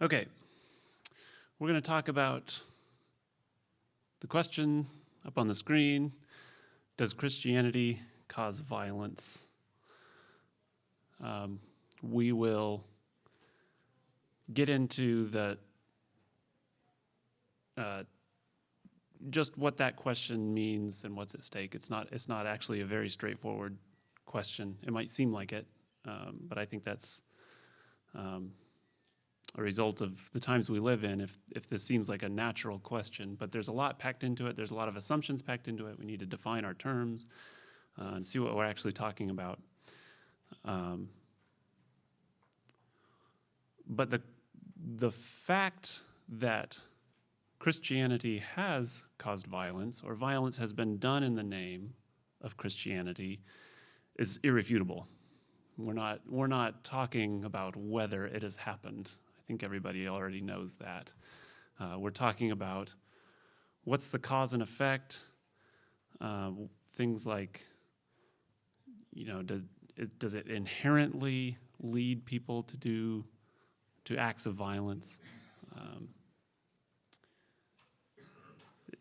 Okay, we're going to talk about the question up on the screen: does Christianity cause violence? We will get into the just what that question means and what's at stake. It's not actually a very straightforward question. It might seem like it, but I think that's a result of the times we live in, if this seems like a natural question. But there's a lot packed into it. There's a lot of assumptions packed into it. We need to define our terms and see what we're actually talking about. But the fact that Christianity has caused violence, or violence has been done in the name of Christianity, is irrefutable. We're not talking about whether it has happened. I think everybody already knows that. We're talking about what's the cause and effect. Things like, does it inherently lead people to acts of violence?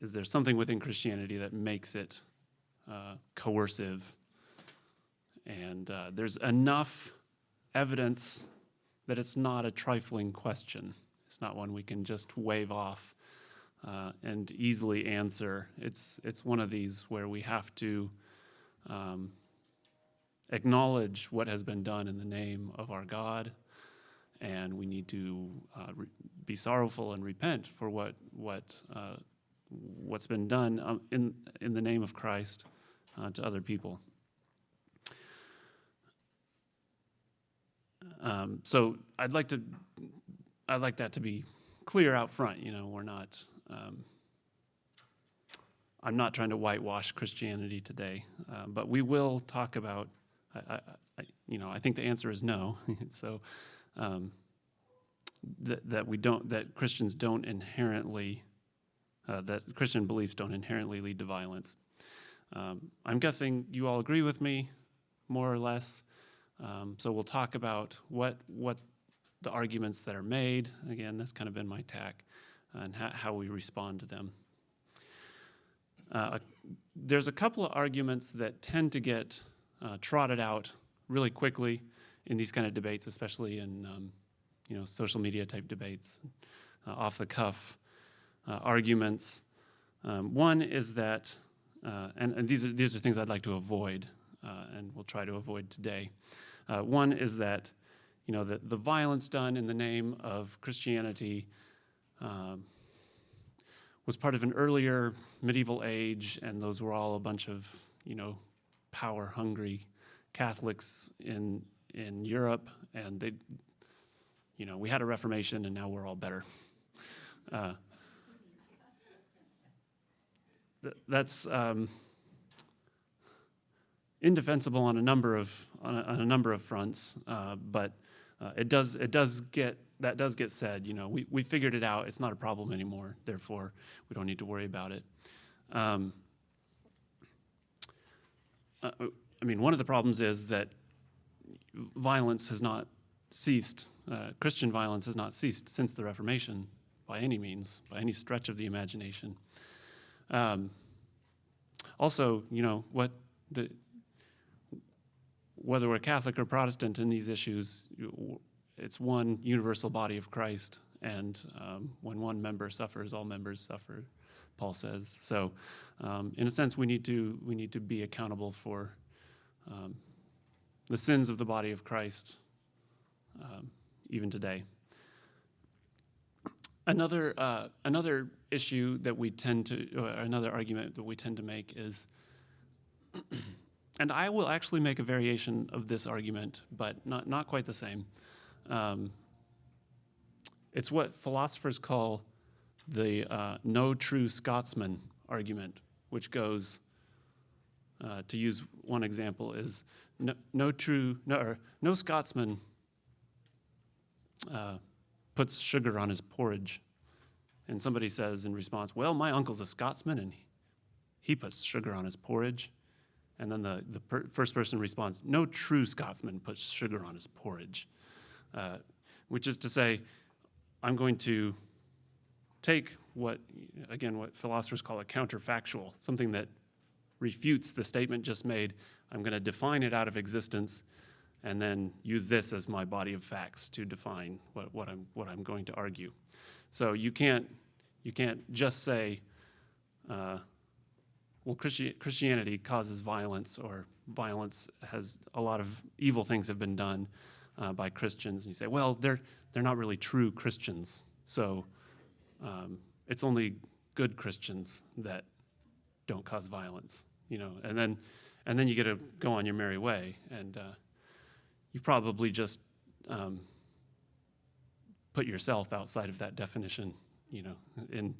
Is there something within Christianity that makes it coercive? And there's enough evidence that it's not a trifling question. It's not one we can just wave off and easily answer. It's one of these where we have to acknowledge what has been done in the name of our God, and we need to be sorrowful and repent for what's been done in the name of Christ to other people. So I'd like that to be clear out front. We're not. I'm not trying to whitewash Christianity today, but we will talk about. I think the answer is no. So that Christians don't inherently. That Christian beliefs don't inherently lead to violence. I'm guessing you all agree with me, more or less. So we'll talk about what the arguments that are made. Again, that's kind of been my tack, and how we respond to them. There's a couple of arguments that tend to get trotted out really quickly in these kind of debates, especially in social media type debates, off the cuff arguments. One is that, and these are things I'd like to avoid, and we'll try to avoid today. One is that, the violence done in the name of Christianity was part of an earlier medieval age, and those were all a bunch of, power-hungry Catholics in Europe, and they, we had a Reformation, and now we're all better. That's indefensible on a number of fronts, but it does get said. We figured it out. It's not a problem anymore. Therefore, we don't need to worry about it. One of the problems is that violence has not ceased. Christian violence has not ceased since the Reformation, by any means, by any stretch of the imagination. Also, whether we're Catholic or Protestant in these issues, it's one universal body of Christ, and when one member suffers, all members suffer, Paul says. So, in a sense, we need to be accountable for the sins of the body of Christ, even today. Another issue that we tend to, or another argument that we tend to make is, and I will actually make a variation of this argument, but not quite the same. It's what philosophers call the no true Scotsman argument, which goes, to use one example, is no Scotsman puts sugar on his porridge. And somebody says in response, well, my uncle's a Scotsman, and he puts sugar on his porridge. And then the first person responds, no true Scotsman puts sugar on his porridge. Which is to say, I'm going to take what philosophers call a counterfactual, something that refutes the statement just made. I'm going to define it out of existence, and then use this as my body of facts to define what I'm going to argue. So you can't just say, well, Christianity causes violence, or violence has a lot of evil things have been done by Christians. And you say, well, they're not really true Christians, so it's only good Christians that don't cause violence, and then you get to go on your merry way, and you probably just put yourself outside of that definition, and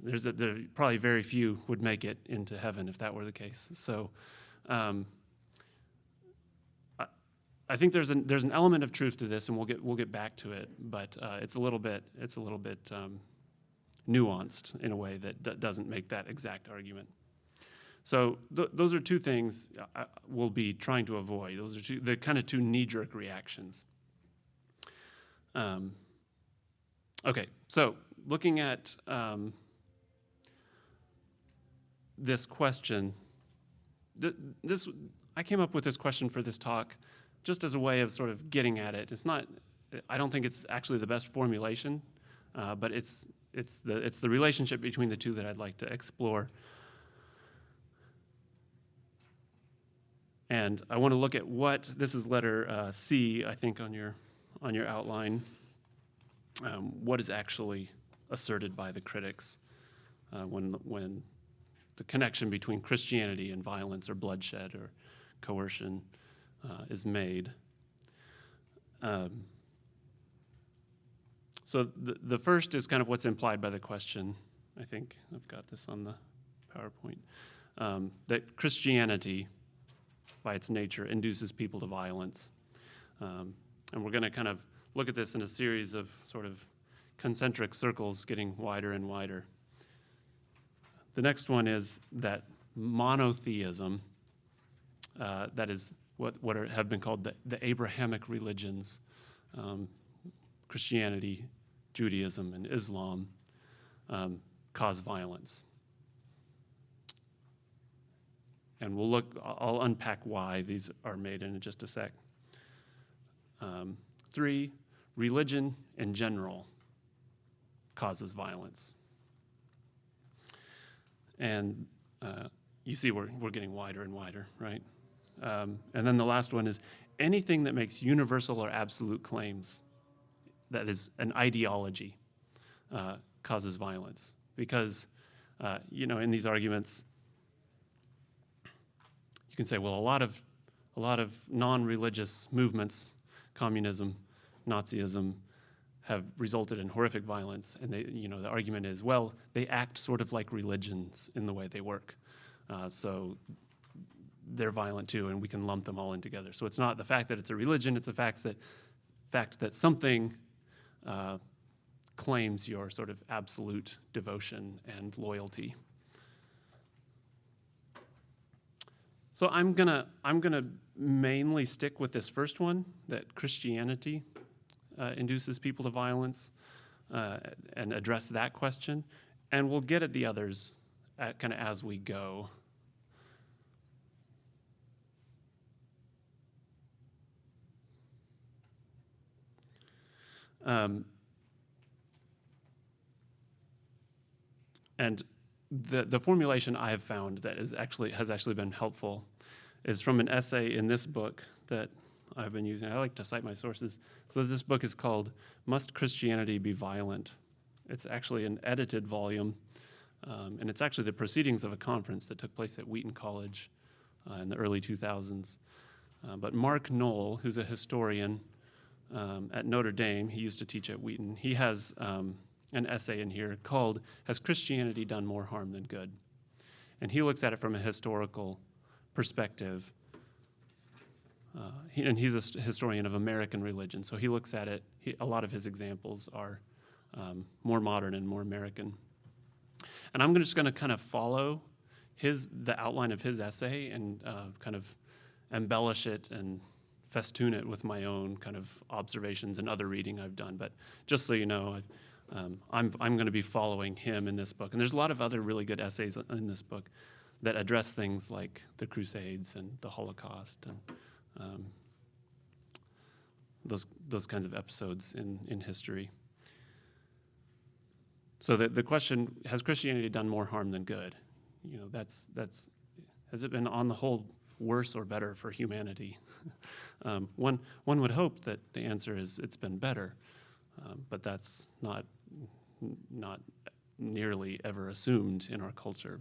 there probably very few would make it into heaven if that were the case. So I think there's an element of truth to this, and we'll get back to it, but it's a little bit nuanced in a way that doesn't make that exact argument. So those are two things we'll be trying to avoid. Those are the kind of two knee-jerk reactions. Okay, so looking at this question, I came up with this question for this talk just as a way of sort of getting at it. I don't think it's actually the best formulation, but it's the relationship between the two that I'd like to explore. And I want to look at this is letter C, I think, on your outline. What is actually asserted by the critics when the connection between Christianity and violence or bloodshed or coercion is made. So the first is kind of what's implied by the question. I think I've got this on the PowerPoint. That Christianity, by its nature, induces people to violence. And we're going to kind of look at this in a series of sort of concentric circles getting wider and wider. The next one is that monotheism, that is what have been called the Abrahamic religions, Christianity, Judaism, and Islam, cause violence. And I'll unpack why these are made in just a sec. 3, religion in general causes violence. And you see we're getting wider and wider, right? And then the last one is anything that makes universal or absolute claims, that is an ideology, causes violence. Because, in these arguments, you can say, well, a lot of non-religious movements, communism, Nazism, have resulted in horrific violence, and the argument is, well, they act sort of like religions in the way they work, so they're violent too, and we can lump them all in together. So it's not the fact that it's a religion; it's the fact that something claims your sort of absolute devotion and loyalty. So I'm gonna mainly stick with this first one, that Christianity induces people to violence, and address that question, and we'll get at the others kind of as we go. And the formulation I have found that has actually been helpful is from an essay in this book that I've been using. I like to cite my sources. So this book is called "Must Christianity Be Violent?" It's actually an edited volume, and it's actually the proceedings of a conference that took place at Wheaton College in the early 2000s. But Mark Knoll, who's a historian at Notre Dame, he used to teach at Wheaton, he has an essay in here called "Has Christianity Done More Harm Than Good?" And he looks at it from a historical perspective. And he's a historian of American religion, so he looks at it, a lot of his examples are more modern and more American. And I'm just going to kind of follow the outline of his essay and kind of embellish it and festoon it with my own kind of observations and other reading I've done. But just so you know, I'm going to be following him in this book. And there's a lot of other really good essays in this book that address things like the Crusades and the Holocaust and those kinds of episodes in history. So the question, has Christianity done more harm than good? You know, that's has it been on the whole worse or better for humanity? One would hope that the answer is it's been better, but that's not nearly ever assumed in our culture.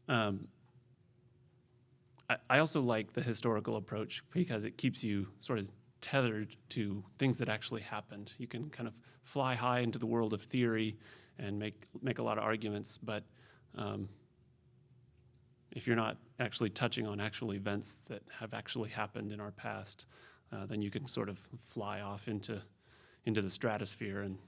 I also like the historical approach because it keeps you sort of tethered to things that actually happened. You can kind of fly high into the world of theory and make a lot of arguments, but if you're not actually touching on actual events that have actually happened in our past, then you can sort of fly off into the stratosphere and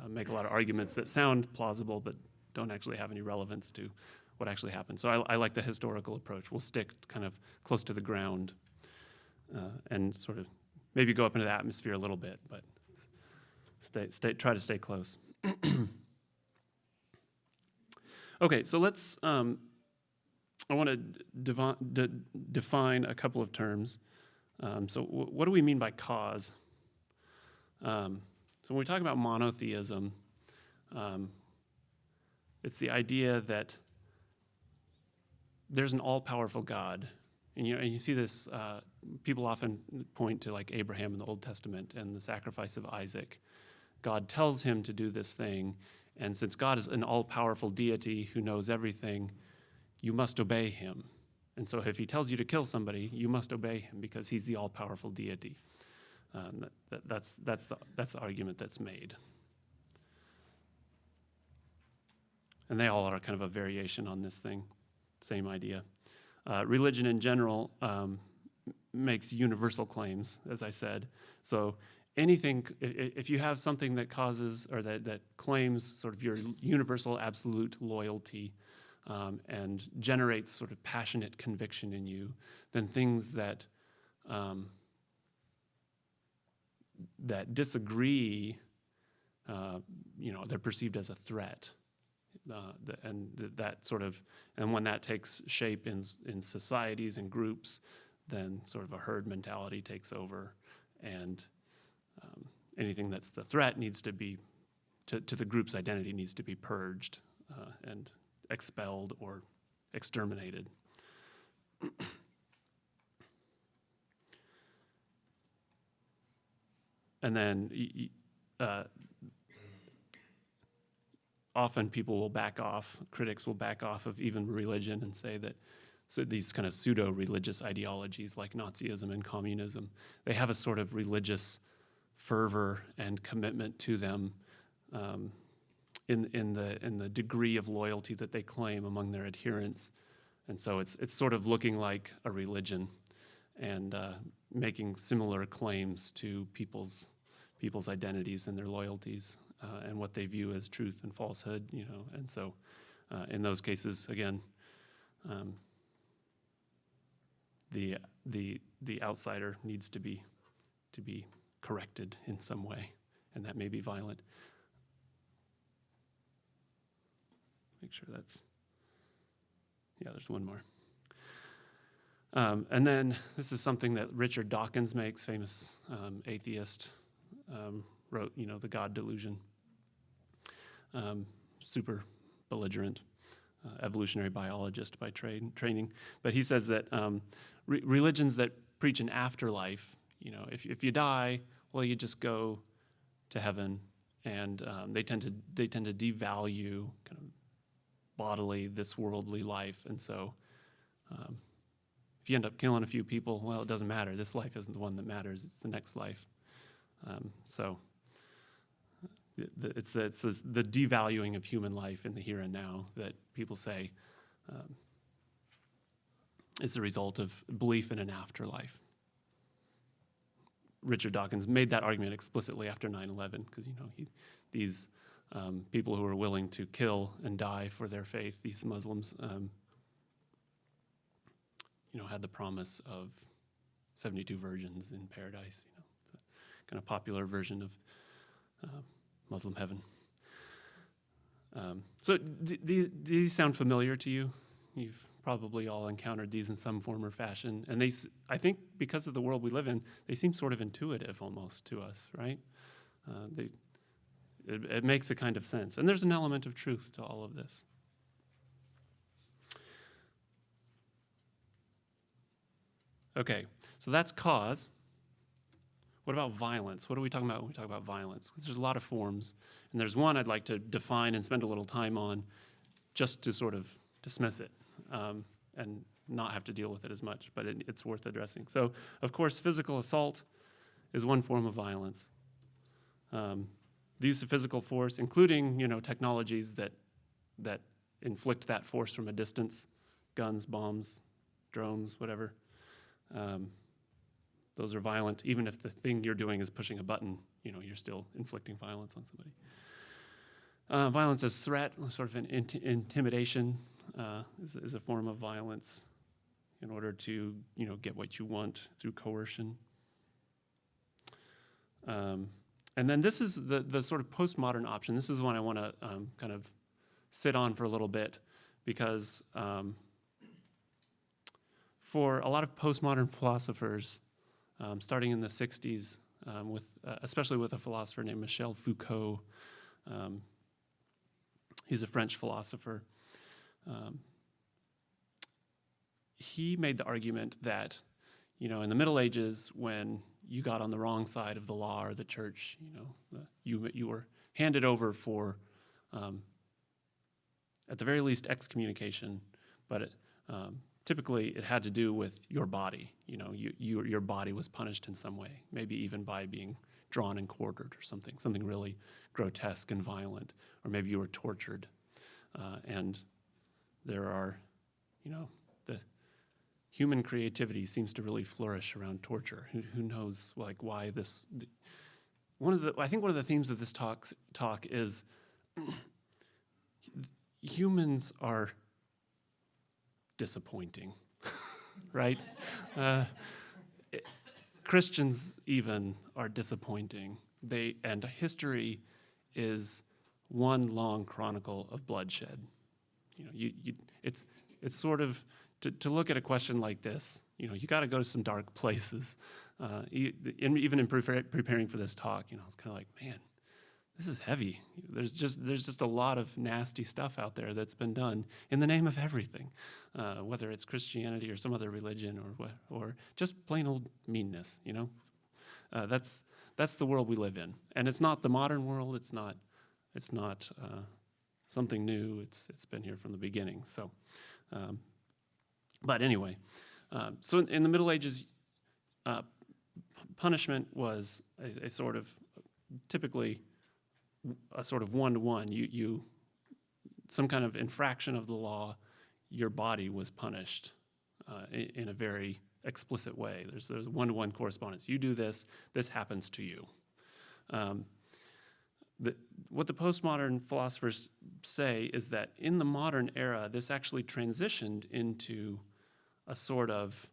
make a lot of arguments that sound plausible but don't actually have any relevance to what actually happened. So I like the historical approach. We'll stick kind of close to the ground and sort of maybe go up into the atmosphere a little bit, but try to stay close. Okay, so let's. I want to define a couple of terms. So what do we mean by cause? So when we talk about monotheism, it's the idea that there's an all-powerful God. And you see this, people often point to like Abraham in the Old Testament and the sacrifice of Isaac. God tells him to do this thing, and since God is an all-powerful deity who knows everything, you must obey him. And so if he tells you to kill somebody, you must obey him because he's the all-powerful deity. That's the argument that's made. And they all are kind of a variation on this thing, same idea. Religion in general makes universal claims, as I said. So anything, if you have something that causes or that claims sort of your universal absolute loyalty and generates sort of passionate conviction in you, then things that disagree, they're perceived as a threat. And when that takes shape in societies and groups, then sort of a herd mentality takes over, and anything that's the threat needs to be to the group's identity needs to be purged and expelled or exterminated. And then often people will back off, critics will back off of even religion and say that these kind of pseudo-religious ideologies like Nazism and communism, they have a sort of religious fervor and commitment to them in the degree of loyalty that they claim among their adherents. And so it's sort of looking like a religion and making similar claims to people's identities and their loyalties and what they view as truth and falsehood, And so in those cases, again, the outsider needs to be corrected in some way, and that may be violent. Make sure there's one more. And then this is something that Richard Dawkins makes, famous atheist, wrote, The God Delusion. Super belligerent evolutionary biologist by training. But he says that religions that preach an afterlife, if you die, well, you just go to heaven, and they tend to devalue kind of bodily, this worldly life. And so if you end up killing a few people, well, it doesn't matter. This life isn't the one that matters. It's the next life. It's the devaluing of human life in the here and now that people say is the result of belief in an afterlife. Richard Dawkins made that argument explicitly after 9/11 because these people who are willing to kill and die for their faith, these Muslims, had the promise of 72 virgins in paradise. It's a kind of popular version of Muslim heaven. So these sound familiar to you? You've probably all encountered these in some form or fashion. And I think because of the world we live in, they seem sort of intuitive almost to us, right? It makes a kind of sense. And there's an element of truth to all of this. Okay, so that's cause. What about violence? What are we talking about when we talk about violence? Because there's a lot of forms. And there's one I'd like to define and spend a little time on just to sort of dismiss it and not have to deal with it as much, but it's worth addressing. So, of course, physical assault is one form of violence. The use of physical force, including technologies that inflict that force from a distance, guns, bombs, drones, whatever. Those are violent. Even if the thing you're doing is pushing a button, you're still inflicting violence on somebody. Violence as threat, sort of an intimidation, is a form of violence in order to get what you want through coercion. And then this is the sort of postmodern option. This is one I want to kind of sit on for a little bit because for a lot of postmodern philosophers, starting in the 60s, especially with a philosopher named Michel Foucault. He's a French philosopher. He made the argument that, in the Middle Ages, when you got on the wrong side of the law or the church, you were handed over for, at the very least, excommunication, but typically it had to do with your body. Your body was punished in some way, maybe even by being drawn and quartered or something really grotesque and violent, or maybe you were tortured. And there are, the human creativity seems to really flourish around torture. Who knows, why this? I think one of the themes of this talk is humans are disappointing, right? Christians even are disappointing. And history is one long chronicle of bloodshed. It's sort of to look at a question like this. You got to go to some dark places. Even in preparing for this talk, I was kind of like, man, this is heavy. There's just a lot of nasty stuff out there that's been done in the name of everything, whether it's Christianity or some other religion or just plain old meanness. That's the world we live in, and it's not the modern world. It's not something new. It's been here from the beginning. So, but anyway, so in the Middle Ages, punishment was a sort of typically a sort of one-to-one. You some kind of infraction of the law, your body was punished in a very explicit way. There's one-to-one correspondence. You do this, this happens to you. What the postmodern philosophers say is that in the modern era, this actually transitioned into a sort of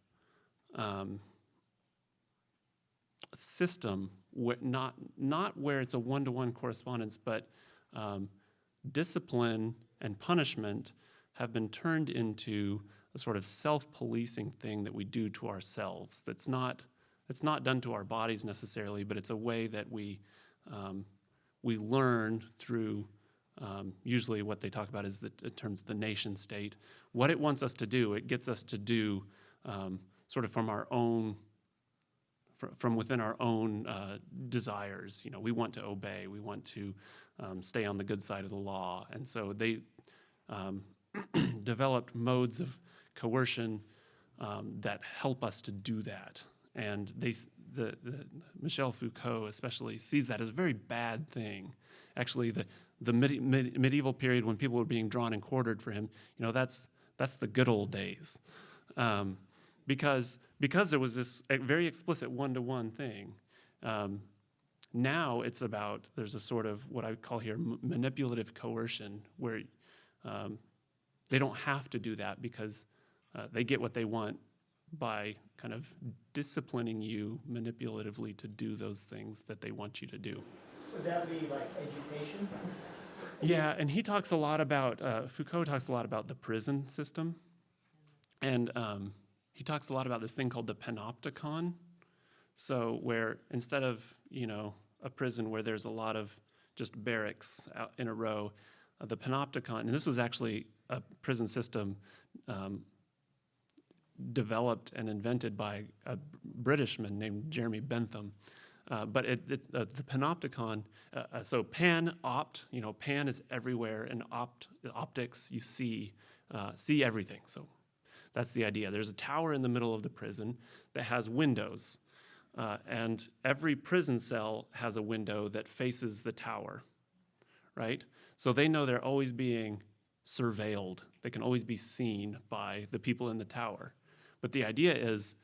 system where not where it's a one-to-one correspondence, but discipline and punishment have been turned into a sort of self-policing thing that we do to ourselves. It's not done to our bodies necessarily, but it's a way that we learn through usually what they talk about is in terms of the nation state. What it wants us to do, it gets us to do sort of from within our own desires. We want to obey. We want to stay on the good side of the law. And so they developed modes of coercion that help us to do that. And the Michel Foucault especially sees that as a very bad thing. Actually, the medieval period when people were being drawn and quartered for him, that's the good old days. Because there was this very explicit one-to-one thing. Now there's a sort of what I would call here manipulative coercion, where they don't have to do that because they get what they want by kind of disciplining you manipulatively to do those things that they want you to do. Would that be like education? Yeah, and he talks a lot about, Foucault talks a lot about the prison system. And he talks a lot about this thing called the panopticon. So where instead of, a prison where there's a lot of just barracks out in a row, the panopticon, and this was actually a prison system developed and invented by a Britishman named Jeremy Bentham. But the panopticon, so pan-opt, pan is everywhere, and optics, you see everything. So that's the idea. There's a tower in the middle of the prison that has windows, and every prison cell has a window that faces the tower, right? So they know they're always being surveilled. They can always be seen by the people in the tower. But the idea is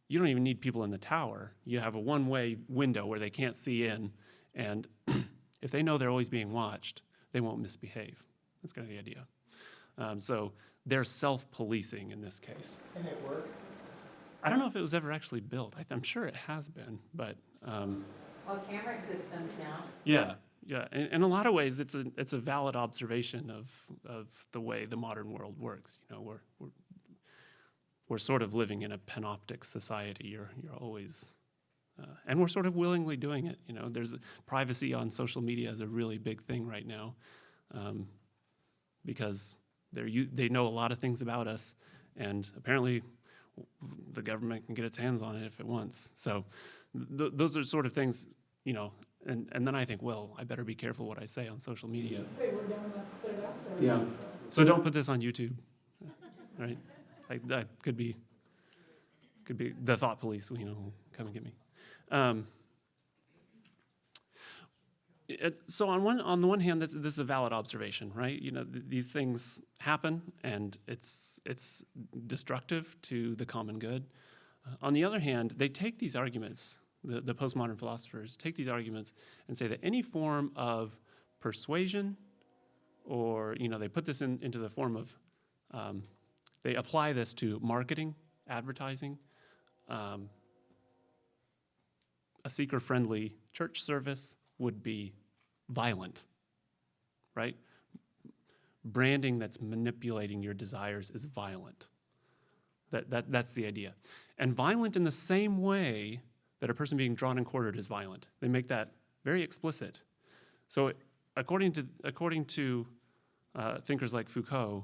you don't even need people in the tower. You have a one-way window where they can't see in, and if they know they're always being watched, they won't misbehave. That's kind of the idea. So they're self-policing in this case. Can it work? I don't know if it was ever actually built. I'm sure it has been, but Well, camera systems now. yeah. In a lot of ways, it's a valid observation of the way the modern world works. We're sort of living in a panoptic society. You're always, and we're sort of willingly doing it. There's privacy on social media is a really big thing right now, because they know a lot of things about us, and apparently the government can get its hands on it if it wants. So those are sort of things, and then I think, well, I better be careful what I say on social media. Say we're done enough to put it out there. Yeah. So don't put this on YouTube, right? That could be the thought police, come and get me. So on the one hand, this is a valid observation, right? These things happen, and it's destructive to the common good. On the other hand, they take these arguments, the postmodern philosophers take these arguments and say that any form of persuasion, or they put this into the form of, they apply this to marketing, advertising, a seeker-friendly church service would be violent, right? Branding that's manipulating your desires is violent. That's the idea. And violent in the same way that a person being drawn and quartered is violent. They make that very explicit. So according to thinkers like Foucault,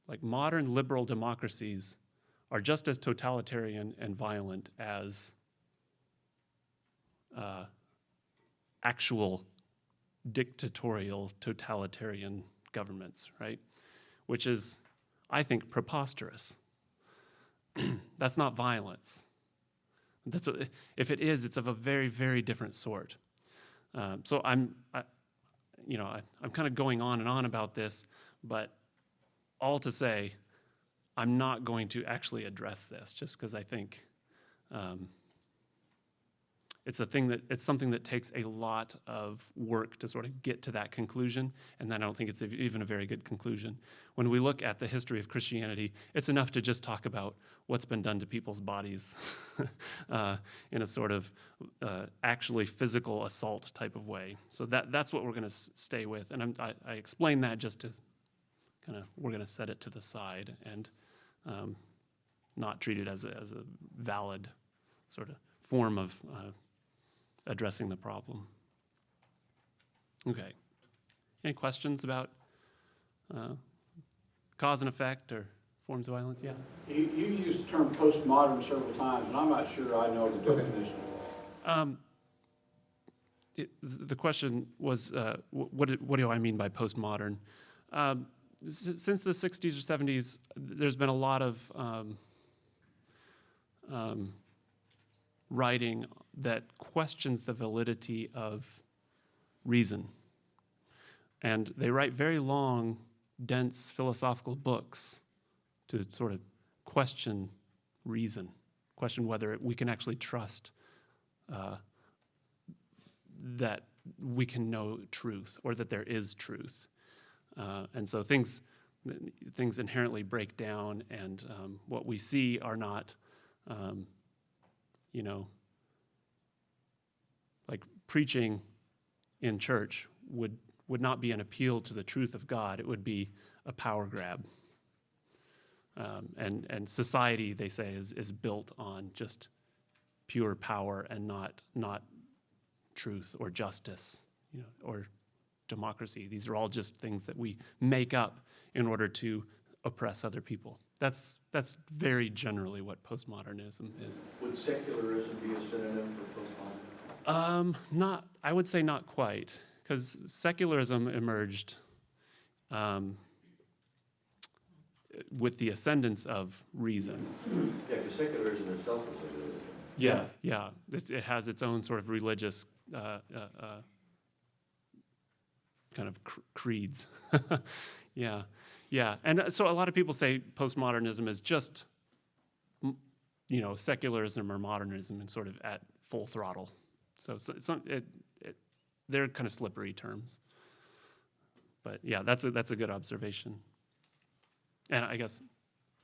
like modern liberal democracies are just as totalitarian and violent as actual dictatorial totalitarian governments, right? Which is, I think, preposterous. That's not violence. If it is, it's of a very, very different sort. So I'm kind of going on and on about this, but all to say, I'm not going to actually address this just because I think it's something that takes a lot of work to sort of get to that conclusion, and then I don't think it's even a very good conclusion. When we look at the history of Christianity, it's enough to just talk about what's been done to people's bodies in a sort of actually physical assault type of way. So that's what we're going to stay with, and I explain that just to kind of, we're going to set it to the side and not treat it as a valid sort of form of addressing the problem. Okay. Any questions about cause and effect or forms of violence? Yeah. You used the term postmodern several times, and I'm not sure I know the definition. The question was, what do I mean by postmodern? Since the 60s or 70s, there's been a lot of writing that questions the validity of reason. And they write very long, dense philosophical books to sort of question reason, question whether we can actually trust that we can know truth or that there is truth. And so things things inherently break down, and what we see are not, like preaching in church would not be an appeal to the truth of God. It would be a power grab. And society, they say, is built on just pure power and not truth or justice, or democracy. These are all just things that we make up in order to oppress other people. That's very generally what postmodernism is. Would secularism be a synonym for postmodernism? I would say not quite, because secularism emerged with the ascendance of reason. Yeah, because secularism itself is a religion. Yeah. It has its own sort of religious kind of creeds. Yeah. And so a lot of people say postmodernism is just, secularism or modernism and sort of at full throttle. So they're kind of slippery terms. But yeah, that's a good observation. And I guess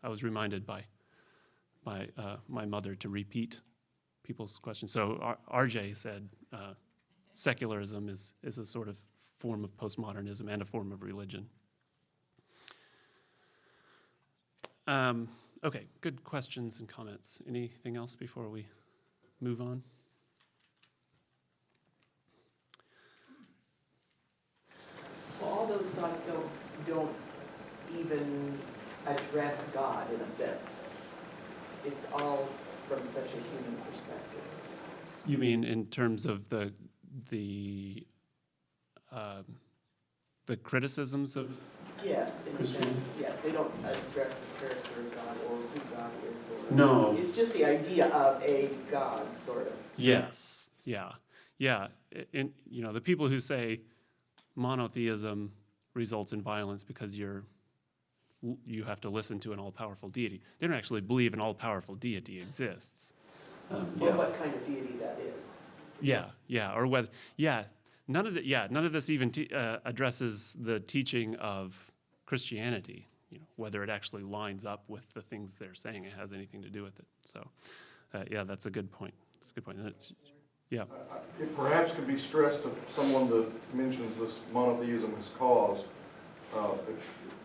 I was reminded by my mother to repeat people's questions. So RJ said secularism is a sort of form of postmodernism and a form of religion. Okay, good questions and comments. Anything else before we move on? Well, all those thoughts don't even address God in a sense. It's all from such a human perspective. You mean in terms of the criticisms of? Yes, in a sense, yes. They don't address the character of God or who God is. Or No. It's just the idea of a God, sort of. Yes. Yeah. And the people who say monotheism results in violence because you have to listen to an all-powerful deity. They don't actually believe an all-powerful deity exists. Or what kind of deity that is. Yeah. Or whether. None of this even addresses the teaching of Christianity. Whether it actually lines up with the things they're saying. It has anything to do with it. So, that's a good point. That's a good point. Yeah. It perhaps could be stressed to someone that mentions this monotheism has caused. It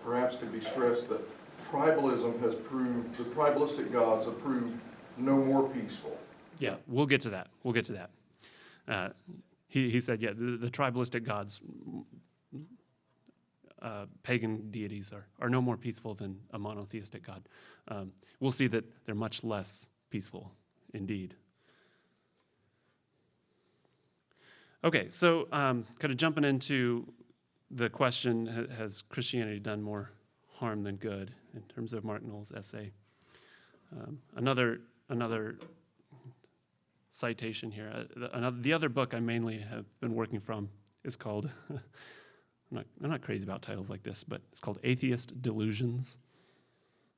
perhaps could be stressed that tribalism has proved, the tribalistic gods have proved no more peaceful. Yeah, we'll get to that. He said, the tribalistic gods, pagan deities are no more peaceful than a monotheistic God. We'll see that they're much less peaceful indeed. Okay, so kind of jumping into the question, has Christianity done more harm than good, in terms of Mark Knoll's essay? Another citation here. The other book I mainly have been working from is called, I'm not crazy about titles like this, but it's called Atheist Delusions,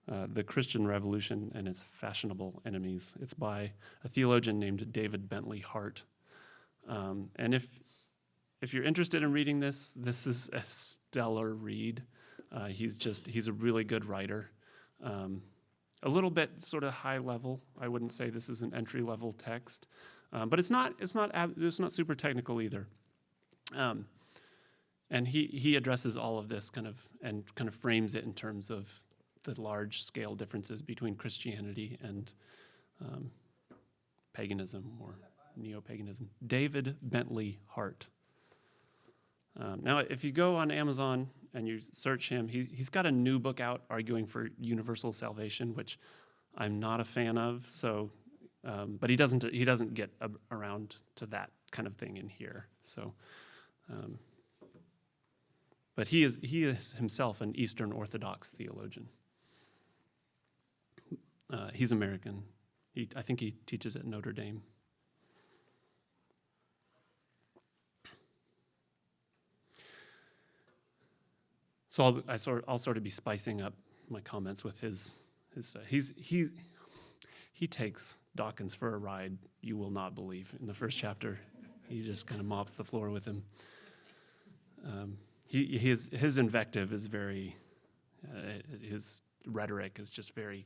The Christian Revolution and Its Fashionable Enemies. It's by a theologian named David Bentley Hart. And if you're interested in reading this is a stellar read. He's a really good writer. A little bit sort of high level. I wouldn't say this is an entry level text, but it's not super technical either. And he addresses all of this kind of frames it in terms of the large scale differences between Christianity and paganism or neo-paganism. David Bentley Hart. Now, if you go on Amazon and you search him, he's got a new book out arguing for universal salvation, which I'm not a fan of. So, but he doesn't get around to that kind of thing in here. So, but he is himself an Eastern Orthodox theologian. He's American. I think he teaches at Notre Dame. So I'll sort of be spicing up my comments with his he takes Dawkins for a ride you will not believe. In the first chapter, he just kind of mops the floor with him. His invective is very His rhetoric is just very,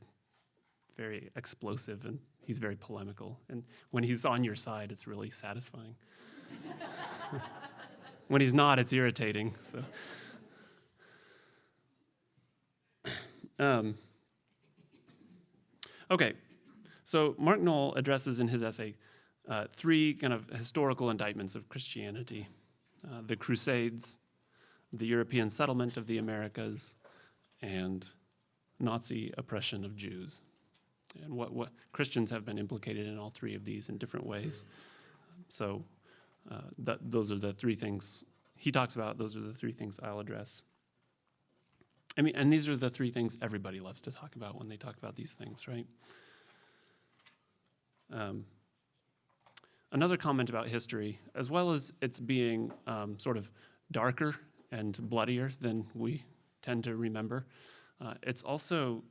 very explosive, and he's very polemical. And when he's on your side, it's really satisfying. When he's not, it's irritating. Okay, so Mark Knoll addresses in his essay three kind of historical indictments of Christianity: the Crusades, the European settlement of the Americas, and Nazi oppression of Jews. And what Christians have been implicated in all three of these in different ways. So those are the three things he talks about. Those are the three things I'll address. I mean, and these are the three things everybody loves to talk about when they talk about these things, right? Another comment about history, as well as its being sort of darker and bloodier than we tend to remember, it's also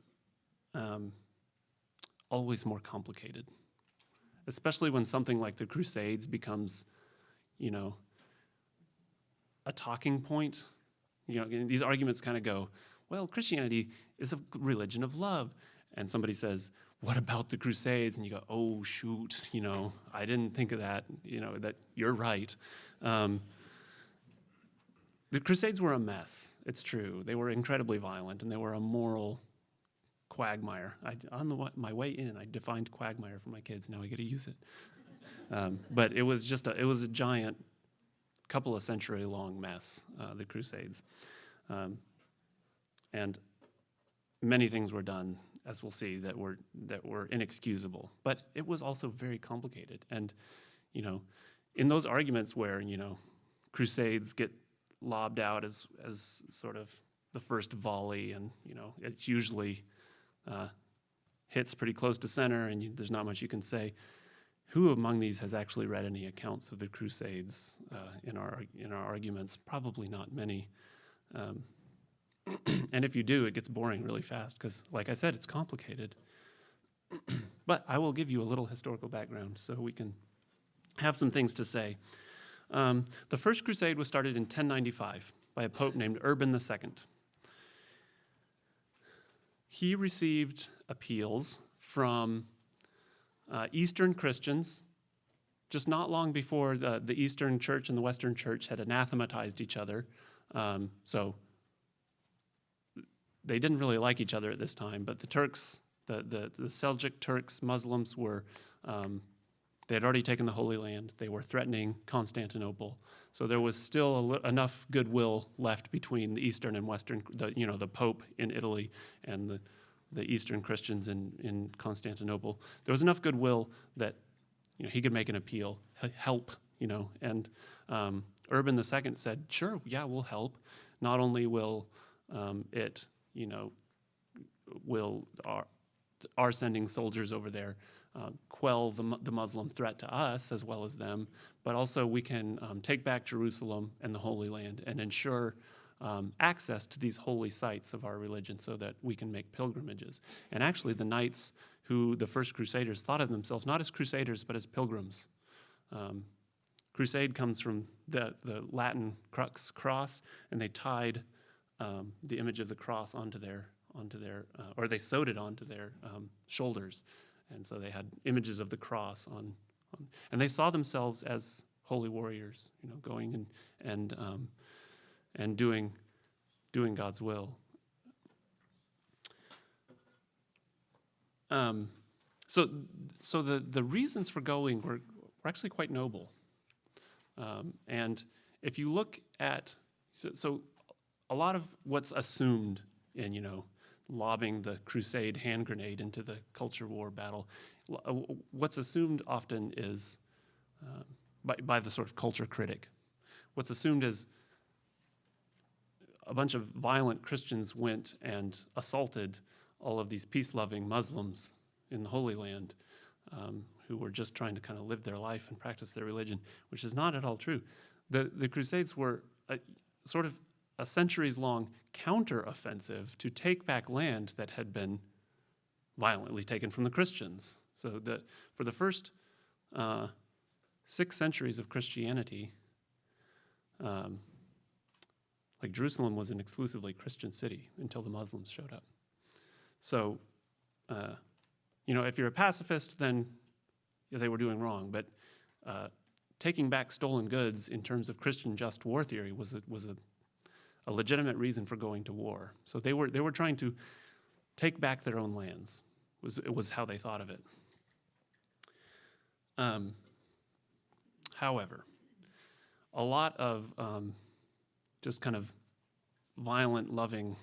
always more complicated, especially when something like the Crusades becomes, a talking point. These arguments kind of go, well, Christianity is a religion of love. And somebody says, what about the Crusades? And you go, oh, shoot, I didn't think of that, that you're right. The Crusades were a mess, it's true. They were incredibly violent, and they were a moral quagmire. My way in, I defined quagmire for my kids. Now I get to use it. But it was a giant, couple of century-long mess, the Crusades. And many things were done, as we'll see, that were inexcusable. But it was also very complicated. And, in those arguments where, Crusades get lobbed out as sort of the first volley, and, it usually hits pretty close to center, and there's not much you can say. Who among these has actually read any accounts of the Crusades in our arguments? Probably not many. And if you do, it gets boring really fast because, like I said, it's complicated. But I will give you a little historical background so we can have some things to say. The First Crusade was started in 1095 by a pope named Urban II. He received appeals from Eastern Christians just not long before the Eastern Church and the Western Church had anathematized each other. So they didn't really like each other at this time, but the Turks, the Seljuk Turks, Muslims were, they had already taken the Holy Land. They were threatening Constantinople. So there was still enough goodwill left between the Eastern and Western, the Pope in Italy and the Eastern Christians in Constantinople. There was enough goodwill that he could make an appeal, help, and Urban II said, sure, yeah, we'll help. Not only will it, will our sending soldiers over there quell the Muslim threat to us as well as them, but also we can take back Jerusalem and the Holy Land and ensure access to these holy sites of our religion so that we can make pilgrimages. And actually the knights who the first Crusaders thought of themselves not as crusaders but as pilgrims. Crusade comes from the Latin crux, cross, and they tied the image of the cross onto their or they sewed it onto their shoulders. And so they had images of the cross on and they saw themselves as holy warriors, going and doing God's will. So the reasons for going were actually quite noble. And if you look at, so a lot of what's assumed in, lobbing the crusade hand grenade into the culture war battle, what's assumed often is, by the sort of culture critic, what's assumed is a bunch of violent Christians went and assaulted all of these peace-loving Muslims in the Holy Land who were just trying to kind of live their life and practice their religion, which is not at all true. The Crusades were sort of a centuries-long counter-offensive to take back land that had been violently taken from the Christians. So for the first 6 centuries of Christianity, Like Jerusalem was an exclusively Christian city until the Muslims showed up. So, if you're a pacifist, then they were doing wrong. But taking back stolen goods in terms of Christian just war theory was a legitimate reason for going to war. So they were trying to take back their own lands. Was how they thought of it. However, a lot of just kind of violence-loving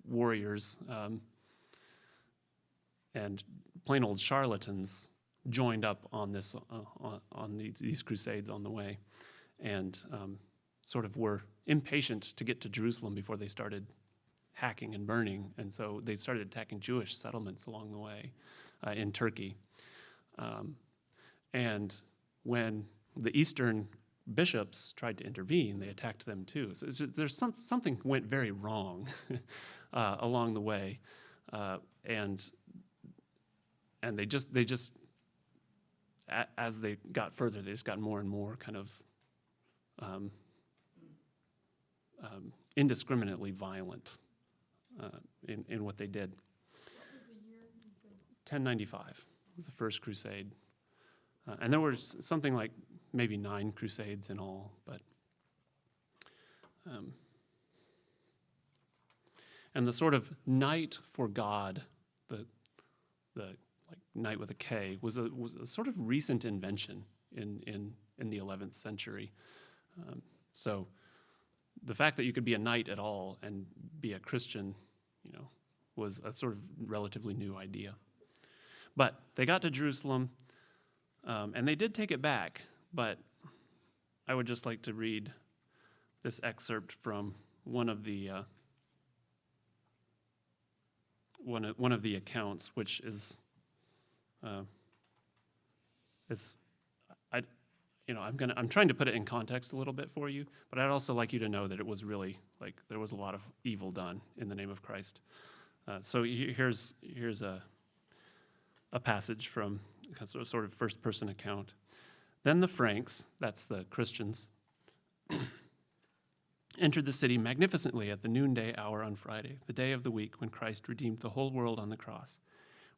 warriors and plain old charlatans joined up on these crusades on the way, and sort of were impatient to get to Jerusalem before they started hacking and burning, and so they started attacking Jewish settlements along the way in Turkey. And when the Eastern bishops tried to intervene, they attacked them too. So there's something went very wrong along the way, and they just as they got further, they just got more and more kind of indiscriminately violent in what they did. What was the year you said? 1095 was the first crusade. And there was something like maybe 9 crusades in all, but and the sort of knight for God, the like knight with a K, was a sort of recent invention in the 11th century. So the fact that you could be a knight at all and be a Christian, was a sort of relatively new idea. But they got to Jerusalem. And they did take it back, but I would just like to read this excerpt from one of the accounts, which is I'm trying to put it in context a little bit for you, but I'd also like you to know that it was really there was a lot of evil done in the name of Christ. So here's a passage from a sort of first-person account. Then the Franks, that's the Christians, entered the city magnificently at the noonday hour on Friday, the day of the week when Christ redeemed the whole world on the cross.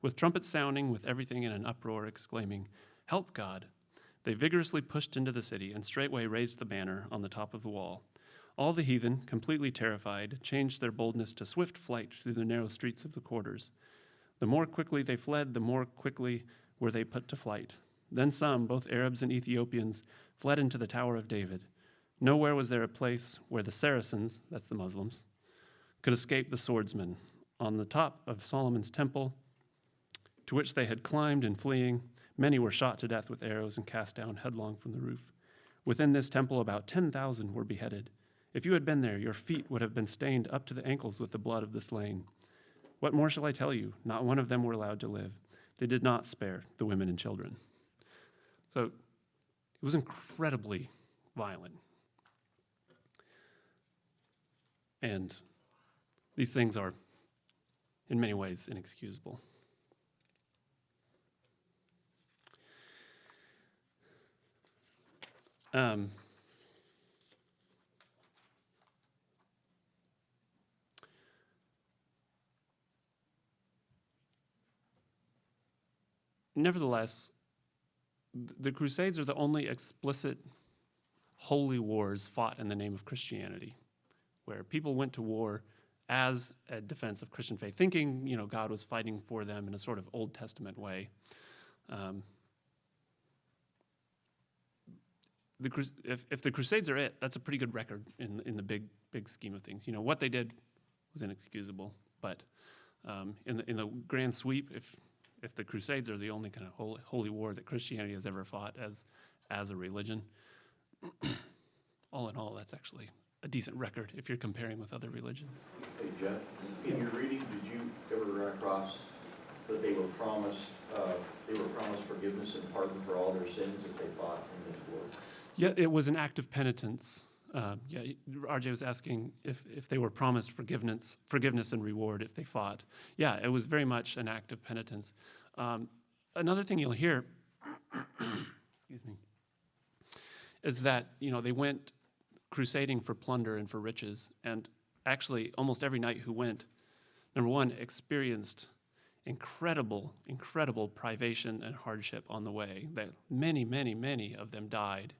With trumpets sounding, with everything in an uproar, exclaiming, "Help, God!" They vigorously pushed into the city and straightway raised the banner on the top of the wall. All the heathen, completely terrified, changed their boldness to swift flight through the narrow streets of the quarters. The more quickly they fled, the more quickly were they put to flight. Then some, both Arabs and Ethiopians, fled into the Tower of David. Nowhere was there a place where the Saracens, that's the Muslims, could escape the swordsmen. On the top of Solomon's temple, to which they had climbed in fleeing, many were shot to death with arrows and cast down headlong from the roof. Within this temple about 10,000 were beheaded. If you had been there, your feet would have been stained up to the ankles with the blood of the slain. What more shall I tell you? Not one of them were allowed to live. They did not spare the women and children. So it was incredibly violent. And these things are, in many ways, inexcusable. Nevertheless, the Crusades are the only explicit holy wars fought in the name of Christianity, where people went to war as a defense of Christian faith, thinking, God was fighting for them in a sort of Old Testament way. If the Crusades are it, that's a pretty good record in the big scheme of things. What they did was inexcusable, but in the grand sweep, if the Crusades are the only kind of holy war that Christianity has ever fought as a religion, all in all, that's actually a decent record if you're comparing with other religions. Hey, Jeff, in your reading, did you ever run across that they were promised forgiveness and pardon for all their sins that they fought in this war? Yeah, it was an act of penitence. RJ was asking if they were promised forgiveness and reward if they fought. Yeah, it was very much an act of penitence. Another thing you'll hear, excuse me, is that they went crusading for plunder and for riches. And actually, almost every knight who went, number one, experienced incredible, incredible privation and hardship on the way. That many, many, many of them died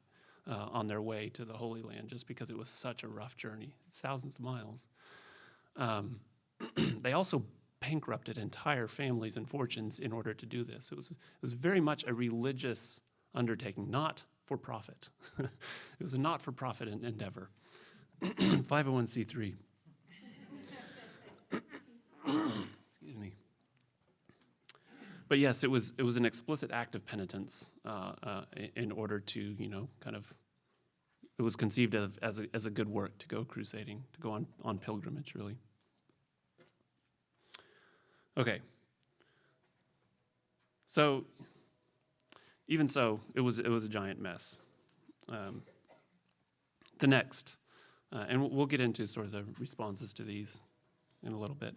on their way to the Holy Land just because it was such a rough journey. It's thousands of miles. They also bankrupted entire families and fortunes in order to do this. It was very much a religious undertaking, not for profit. It was a not for profit endeavor. 501c3. Excuse me. But yes, it was an explicit act of penitence in order to, kind of, it was conceived of as a good work to go crusading, to go on pilgrimage, really. Okay. So, even so, it was a giant mess. The next, and we'll get into sort of the responses to these in a little bit.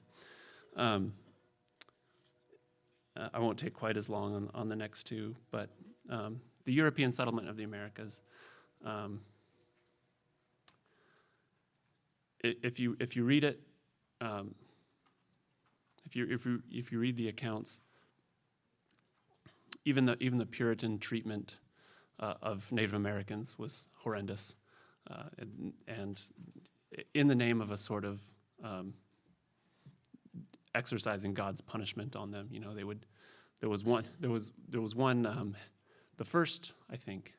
I won't take quite as long on the next two, but the European settlement of the Americas. If you read it, if you read the accounts, even the Puritan treatment of Native Americans was horrendous, and in the name of a sort of exercising God's punishment on them. There was one, the first, I think,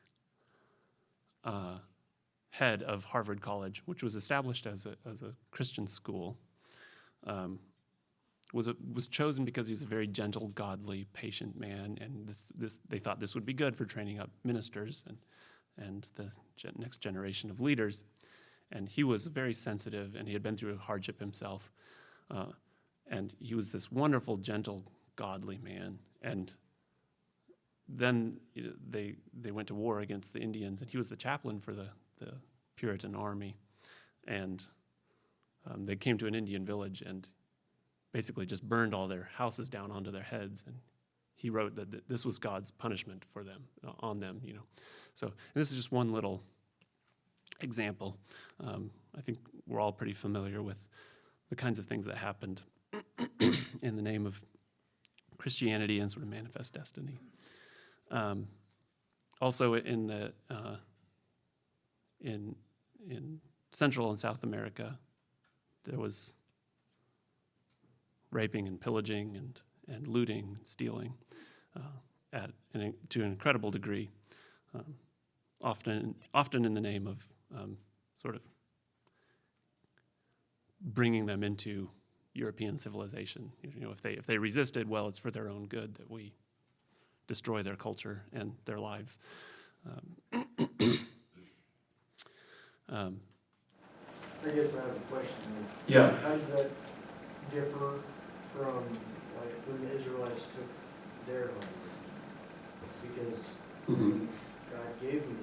head of Harvard College, which was established as a Christian school, was chosen because he's a very gentle, godly, patient man, and they thought this would be good for training up ministers and the next generation of leaders. And he was very sensitive, and he had been through a hardship himself. And he was this wonderful, gentle, godly man. And then they went to war against the Indians, and he was the chaplain for the Puritan army. And they came to an Indian village and basically just burned all their houses down onto their heads. And he wrote that this was God's punishment for them, on them. So this is just one little example. I think we're all pretty familiar with the kinds of things that happened in the name of Christianity and sort of manifest destiny. Also in Central and South America, there was raping and pillaging and looting and stealing to an incredible degree, often in the name of sort of bringing them into European civilization. If they resisted, well, it's for their own good that we destroy their culture and their lives. I guess I have a question. Yeah. How does that differ from like when the Israelites took their land? Because God gave them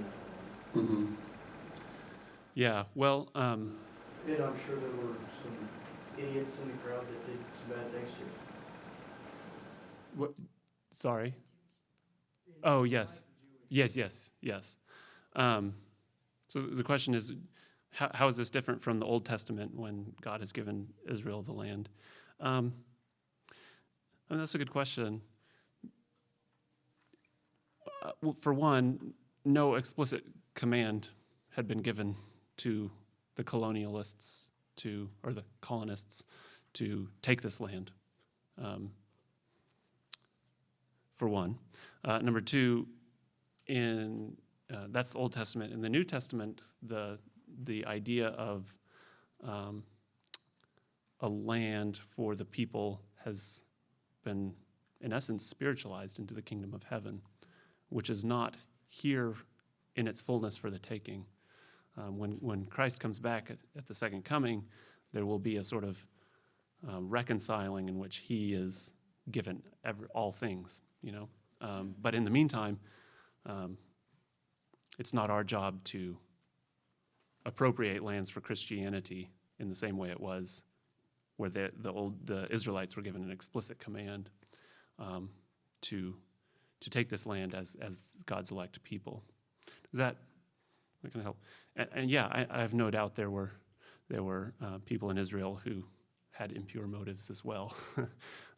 that land. Yeah, well, And I'm sure there were some idiots in the crowd that did some bad things to it. what? Sorry. Oh, yes. Yes. So the question is, how is this different from the Old Testament when God has given Israel the land? That's a good question. Well, for one, no explicit command had been given to the colonialists or the colonists to take this land, for one. Number two, that's the Old Testament. In the New Testament, the idea of a land for the people has been, in essence, spiritualized into the kingdom of heaven, which is not here in its fullness for the taking. When Christ comes back at the second coming, there will be a sort of reconciling in which he is given all things, But in the meantime, it's not our job to appropriate lands for Christianity in the same way it was, where the Israelites were given an explicit command to take this land as God's elect people. Does that that can help. And yeah, I have no doubt there were people in Israel who had impure motives as well,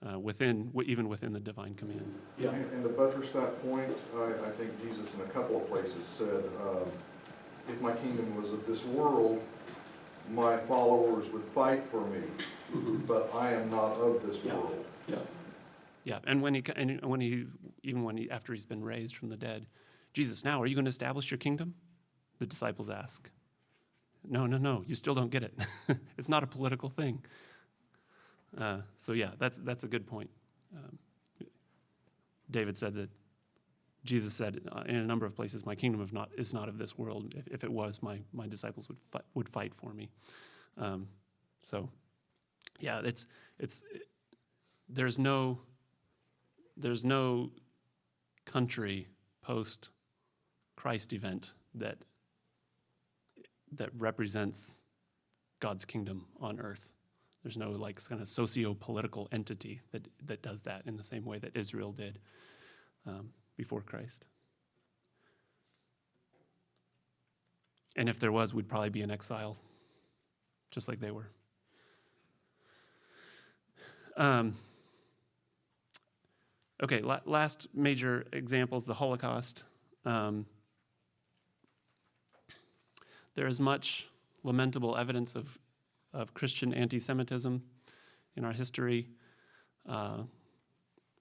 even within the divine command. Yeah. And to buttress that point, I think Jesus in a couple of places said, if my kingdom was of this world, my followers would fight for me, but I am not of this Yeah. world. Yeah. Yeah, and after he's been raised from the dead, Jesus, now are you going to establish your kingdom? The disciples ask. No, you still don't get it. It's not a political thing. So yeah, that's a good point. David said that Jesus said in a number of places, "My kingdom is not of this world. If it was, my disciples would fight for me." So yeah, there's no country post Christ event that represents God's kingdom on earth. There's no like kind of socio-political entity that does that in the same way that Israel did before Christ. And if there was, we'd probably be in exile, just like they were. Okay, last major example is the Holocaust. There is much lamentable evidence of Christian anti-Semitism in our history.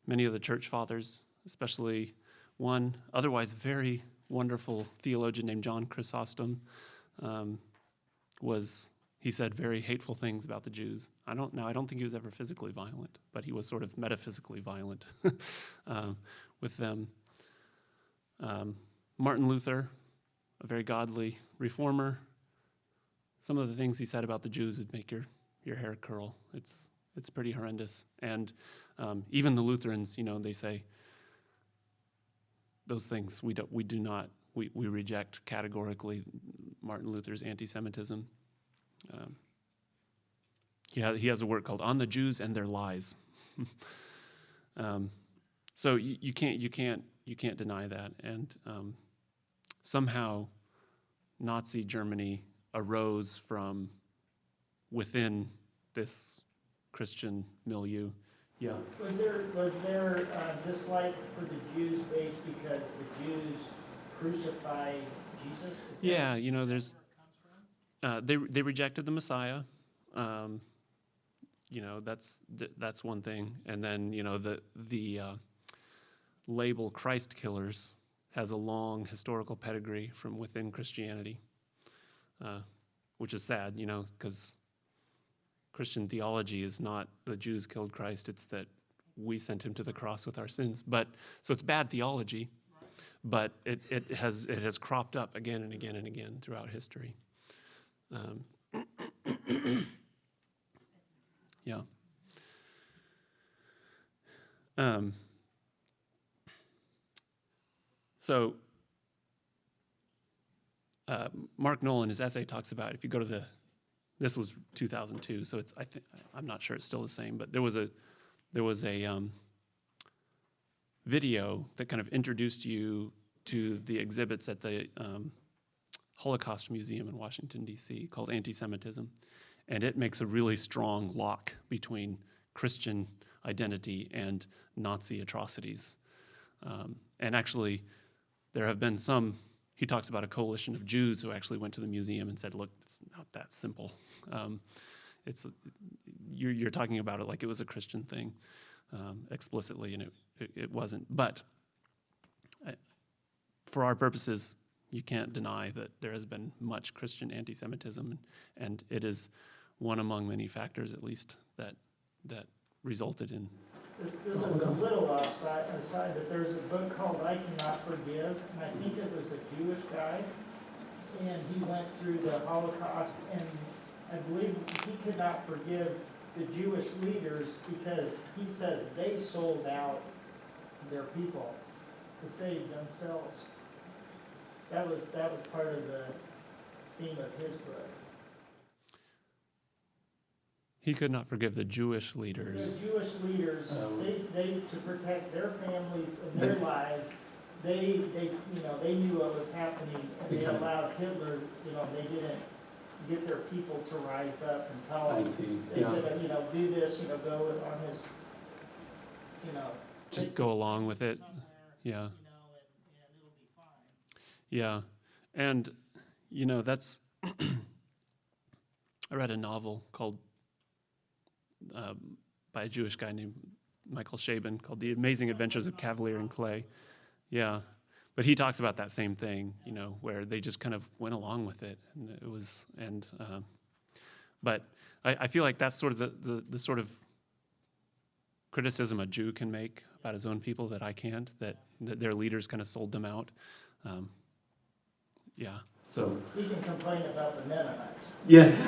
Many of the church fathers, especially one otherwise very wonderful theologian named John Chrysostom, he said very hateful things about the Jews. I don't think he was ever physically violent, but he was sort of metaphysically violent with them. Martin Luther, a very godly reformer, some of the things he said about the Jews would make your hair curl. It's pretty horrendous. And even the Lutherans, they say those things we reject categorically Martin Luther's anti-Semitism. He has a work called "On the Jews and Their Lies." So you can't deny that. And somehow Nazi Germany arose from within this Christian milieu. Yeah. Was there dislike for the Jews based because the Jews crucified Jesus? Yeah, there's they rejected the Messiah. That's one thing. And then the label Christ killers has a long historical pedigree from within Christianity, which is sad, because Christian theology is not the Jews killed Christ, it's that we sent him to the cross with our sins. So it's bad theology, but it has cropped up again and again and again throughout history. Yeah. So Mark Noll in his essay talks about, if you go to this was 2002, so I'm not sure it's still the same, but there was a video that kind of introduced you to the exhibits at the Holocaust Museum in Washington, D.C. called Anti-Semitism. And it makes a really strong lock between Christian identity and Nazi atrocities. And actually, there have been he talks about a coalition of Jews who actually went to the museum and said, look, it's not that simple. You're talking about it like it was a Christian thing explicitly, and it wasn't. But for our purposes, you can't deny that there has been much Christian anti-Semitism, and it is one among many factors, at least, that resulted in. This is a little aside, but there's a book called I Cannot Forgive, and I think it was a Jewish guy, and he went through the Holocaust, and I believe he could not forgive the Jewish leaders because he says they sold out their people to save themselves. That was part of the theme of his book. He could not forgive the Jewish leaders. The Jewish leaders, they to protect their families and their lives, they knew what was happening, and they Okay. allowed Hitler, they didn't get their people to rise up and tell I them. see. They Yeah. said, do this, go on this, Just take go along with it. somewhere, Yeah. and it'll be fine. Yeah. And, that's, I read a novel called, by a Jewish guy named Michael Chabon called The Amazing Adventures of Cavalier and Clay. Yeah. But he talks about that same thing, where they just kind of went along with it. And it was, but I feel like that's sort of the sort of criticism a Jew can make about his own people that I can't, that their leaders kind of sold them out. Yeah. So. He can complain about the Mennonites. Yes.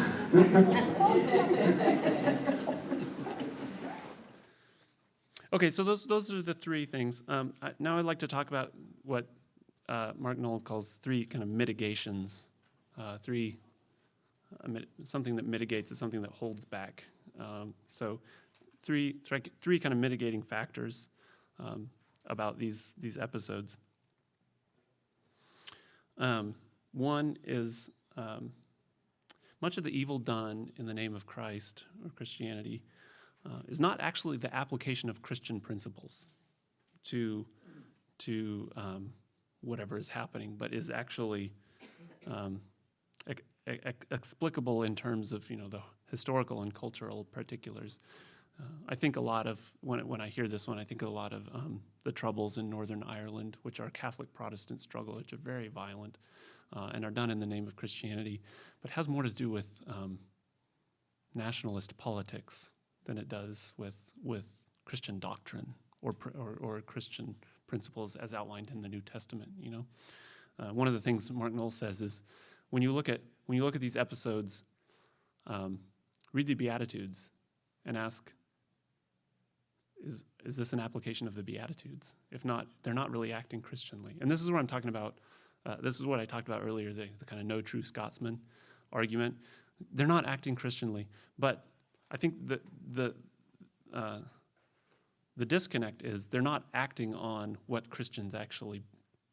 Okay, so those are the three things. Now I'd like to talk about what Mark Knoll calls three kind of mitigations. Something that mitigates is something that holds back. So three kind of mitigating factors about these episodes. One is much of the evil done in the name of Christ or Christianity is not actually the application of Christian principles to whatever is happening, but is actually explicable in terms of the historical and cultural particulars. I think a lot of when I hear this one, I think a lot of the troubles in Northern Ireland, which are Catholic Protestant struggle, which are very violent and are done in the name of Christianity, but has more to do with nationalist politics than it does with Christian doctrine or Christian principles as outlined in the New Testament. One of the things Mark Knoll says is when you look at these episodes, read the Beatitudes and ask, is this an application of the Beatitudes? If not, they're not really acting Christianly. And this is what I'm talking about. This is what I talked about earlier, the kind of no true Scotsman argument. They're not acting Christianly, but I think the disconnect is they're not acting on what Christians actually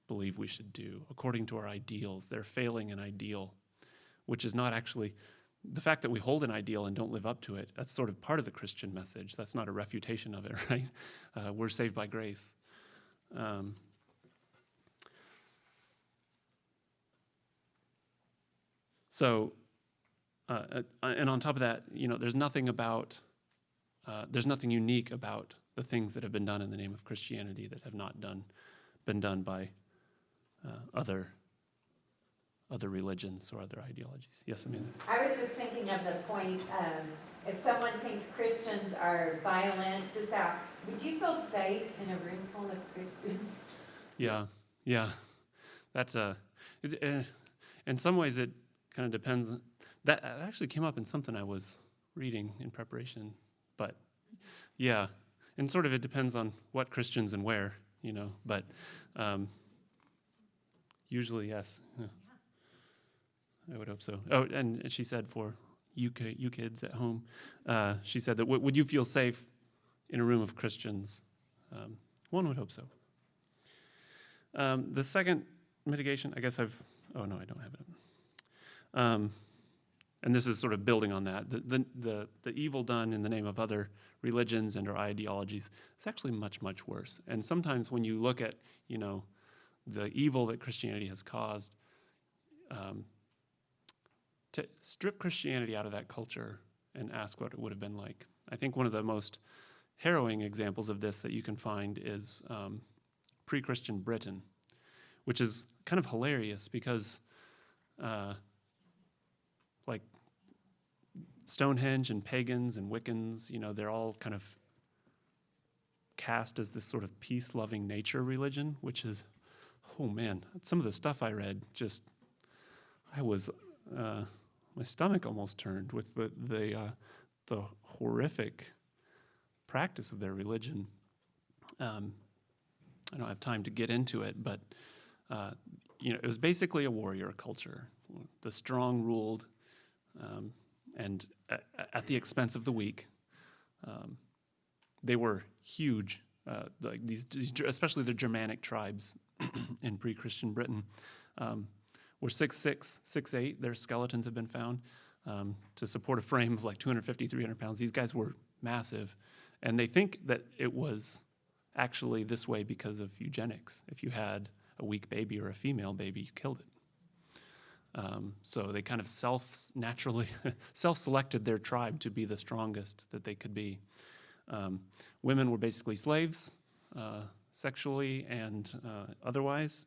believe we should do according to our ideals. They're failing an ideal, which is not actually the fact that we hold an ideal and don't live up to it. That's sort of part of the Christian message. That's not a refutation of it, right? We're saved by grace. And on top of that, there's nothing unique about the things that have been done in the name of Christianity that have not been done by other religions or other ideologies. Yes, Amanda? I was just thinking of the point, if someone thinks Christians are violent, just ask, would you feel safe in a room full of Christians? Yeah. That, in some ways, it kind of depends. That actually came up in something I was reading in preparation. But, yeah, and sort of it depends on what Christians and where, But usually, yes. Yeah. I would hope so. Oh, and she said for you kids at home, she said that would you feel safe in a room of Christians? One would hope so. The second mitigation, I guess I don't have it. And this is sort of building on that. The evil done in the name of other religions and or ideologies is actually much, much worse. And sometimes when you look at, the evil that Christianity has caused, to strip Christianity out of that culture and ask what it would have been like. I think one of the most harrowing examples of this that you can find is pre-Christian Britain, which is kind of hilarious because like Stonehenge and pagans and Wiccans, they're all kind of cast as this sort of peace-loving nature religion, which is, oh man, some of the stuff I read my stomach almost turned with the horrific practice of their religion. I don't have time to get into it, but it was basically a warrior culture. The strong ruled, and at the expense of the weak. They were huge. Like these, especially the Germanic tribes, in pre-Christian Britain were 6'6", 6'8". Their skeletons have been found to support a frame of like 250, 300 pounds. These guys were massive. And they think that it was actually this way because of eugenics. If you had a weak baby or a female baby, you killed it. So they kind of self-naturally self-selected their tribe to be the strongest that they could be. Women were basically slaves, sexually and otherwise.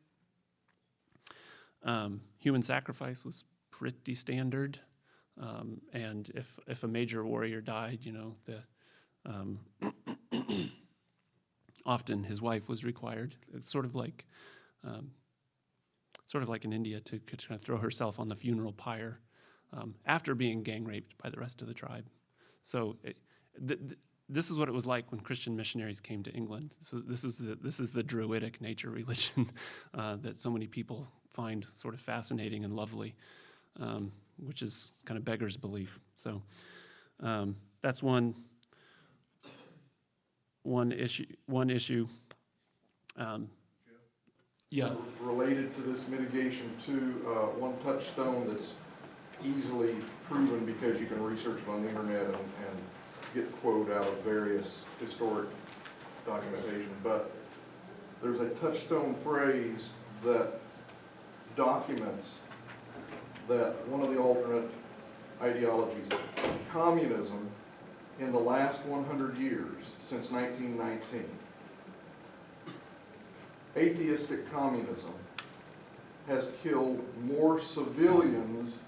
Human sacrifice was pretty standard. And if a major warrior died, you know, often his wife was required. It's sort of like in India to kind of throw herself on the funeral pyre after being gang raped by the rest of the tribe. So this is what it was like when Christian missionaries came to England. So this is the Druidic nature religion that so many people find sort of fascinating and lovely, which is kind of beggars belief. So that's one issue. Yeah. Related to this mitigation too, one touchstone that's easily proven because you can research it on the internet and get quote out of various historic documentation, but there's a touchstone phrase that documents that one of the alternate ideologies, communism, in the last 100 years, since 1919, atheistic communism has killed more civilians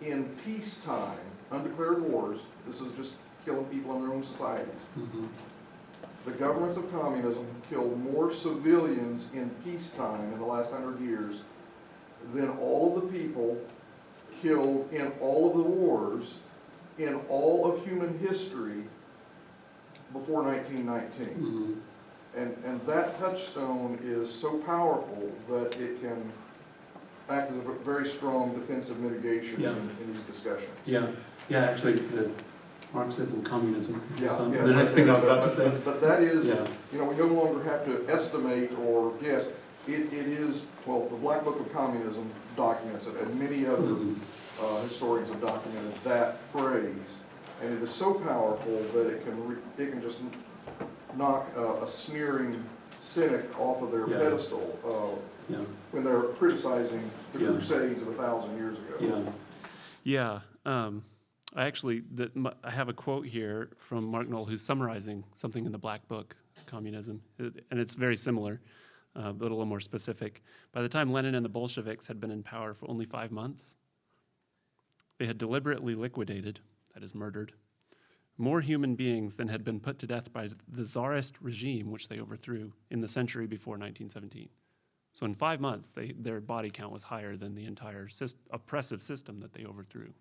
in peacetime, undeclared wars. This is just killing people in their own societies. Mm-hmm. The governments of communism killed more civilians in peacetime in the last 100 years than all of the people killed in all of the wars in all of human history before 1919. Mm-hmm. And that touchstone is so powerful that it can act as a very strong defensive mitigation Yeah. in these discussions. Yeah, actually, the Marxism, communism. Yeah, The next thing I was about to say. But that is, Yeah. you know, we no longer have to estimate or guess. It is, well, the Black Book of Communism documents it, and many other Mhm. historians have documented that phrase. And it is so powerful that it can just knock a sneering cynic off of their Yeah. pedestal Yeah. when they're criticizing the Yeah. Crusades of 1,000 years ago. Yeah. I actually, I have a quote here from Mark Knoll who's summarizing something in the Black Book, Communism, and it's very similar, but a little more specific. By the time Lenin and the Bolsheviks had been in power for only 5 months, they had deliberately liquidated, that is murdered, more human beings than had been put to death by the Tsarist regime, which they overthrew in the century before 1917. So in 5 months, their body count was higher than the entire oppressive system that they overthrew.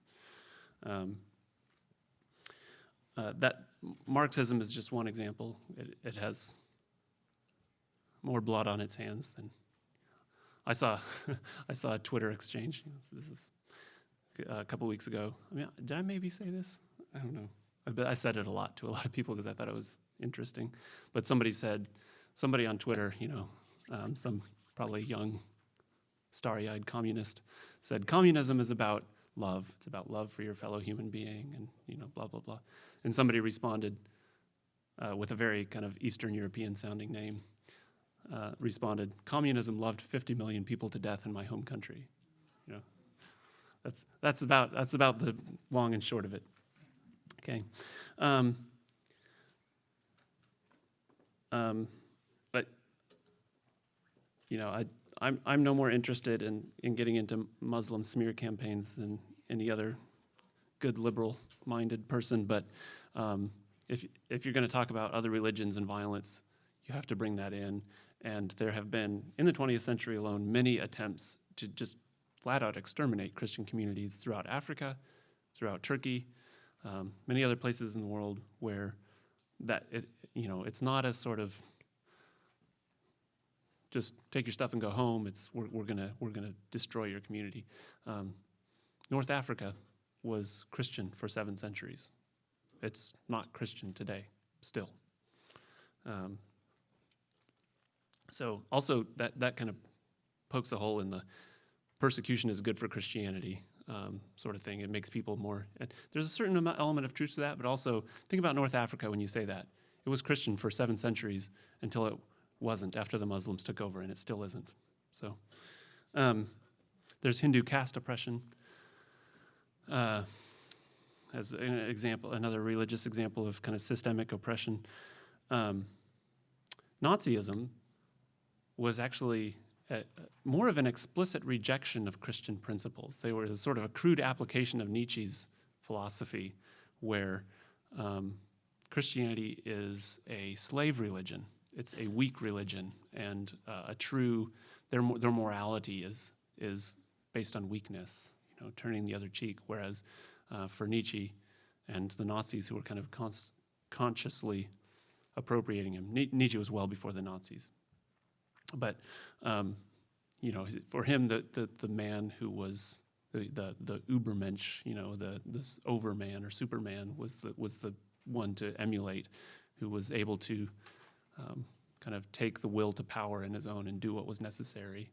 That Marxism is just one example. It has more blood on its hands than I saw. I saw a Twitter exchange. This is a couple weeks ago. I mean, did I maybe say this? I don't know. I said it a lot to a lot of people because I thought it was interesting. But somebody on Twitter, some probably young, starry-eyed communist, said communism is about love. It's about love for your fellow human being, and blah blah blah. And somebody responded with a very kind of Eastern European-sounding name. Responded, communism loved 50 million people to death in my home country. That's about the long and short of it. Okay. But I'm no more interested in getting into Muslim smear campaigns than any other good liberal-minded person. But if you're going to talk about other religions and violence, you have to bring that in. And there have been, in the 20th century alone, many attempts to just flat out exterminate Christian communities throughout Africa, throughout Turkey, many other places in the world where it's not a sort of just take your stuff and go home. It's we're gonna destroy your community. North Africa was Christian for 7 centuries. It's not Christian today, still. So also that kind of pokes a hole in the persecution is good for Christianity sort of thing. It makes people more, there's a certain element of truth to that, but also think about North Africa when you say that. It was Christian for 7 centuries until it wasn't after the Muslims took over, and it still isn't. So there's Hindu caste oppression. As an example, another religious example of kind of systemic oppression. Nazism was actually more of an explicit rejection of Christian principles. They were sort of a crude application of Nietzsche's philosophy, where Christianity is a slave religion. It's a weak religion, and their morality is based on weakness, turning the other cheek. Whereas for Nietzsche and the Nazis, who were kind of consciously appropriating him, Nietzsche was well before the Nazis. But for him, the man who was the Ubermensch, this overman or Superman, was the one to emulate, who was able to kind of take the will to power in his own and do what was necessary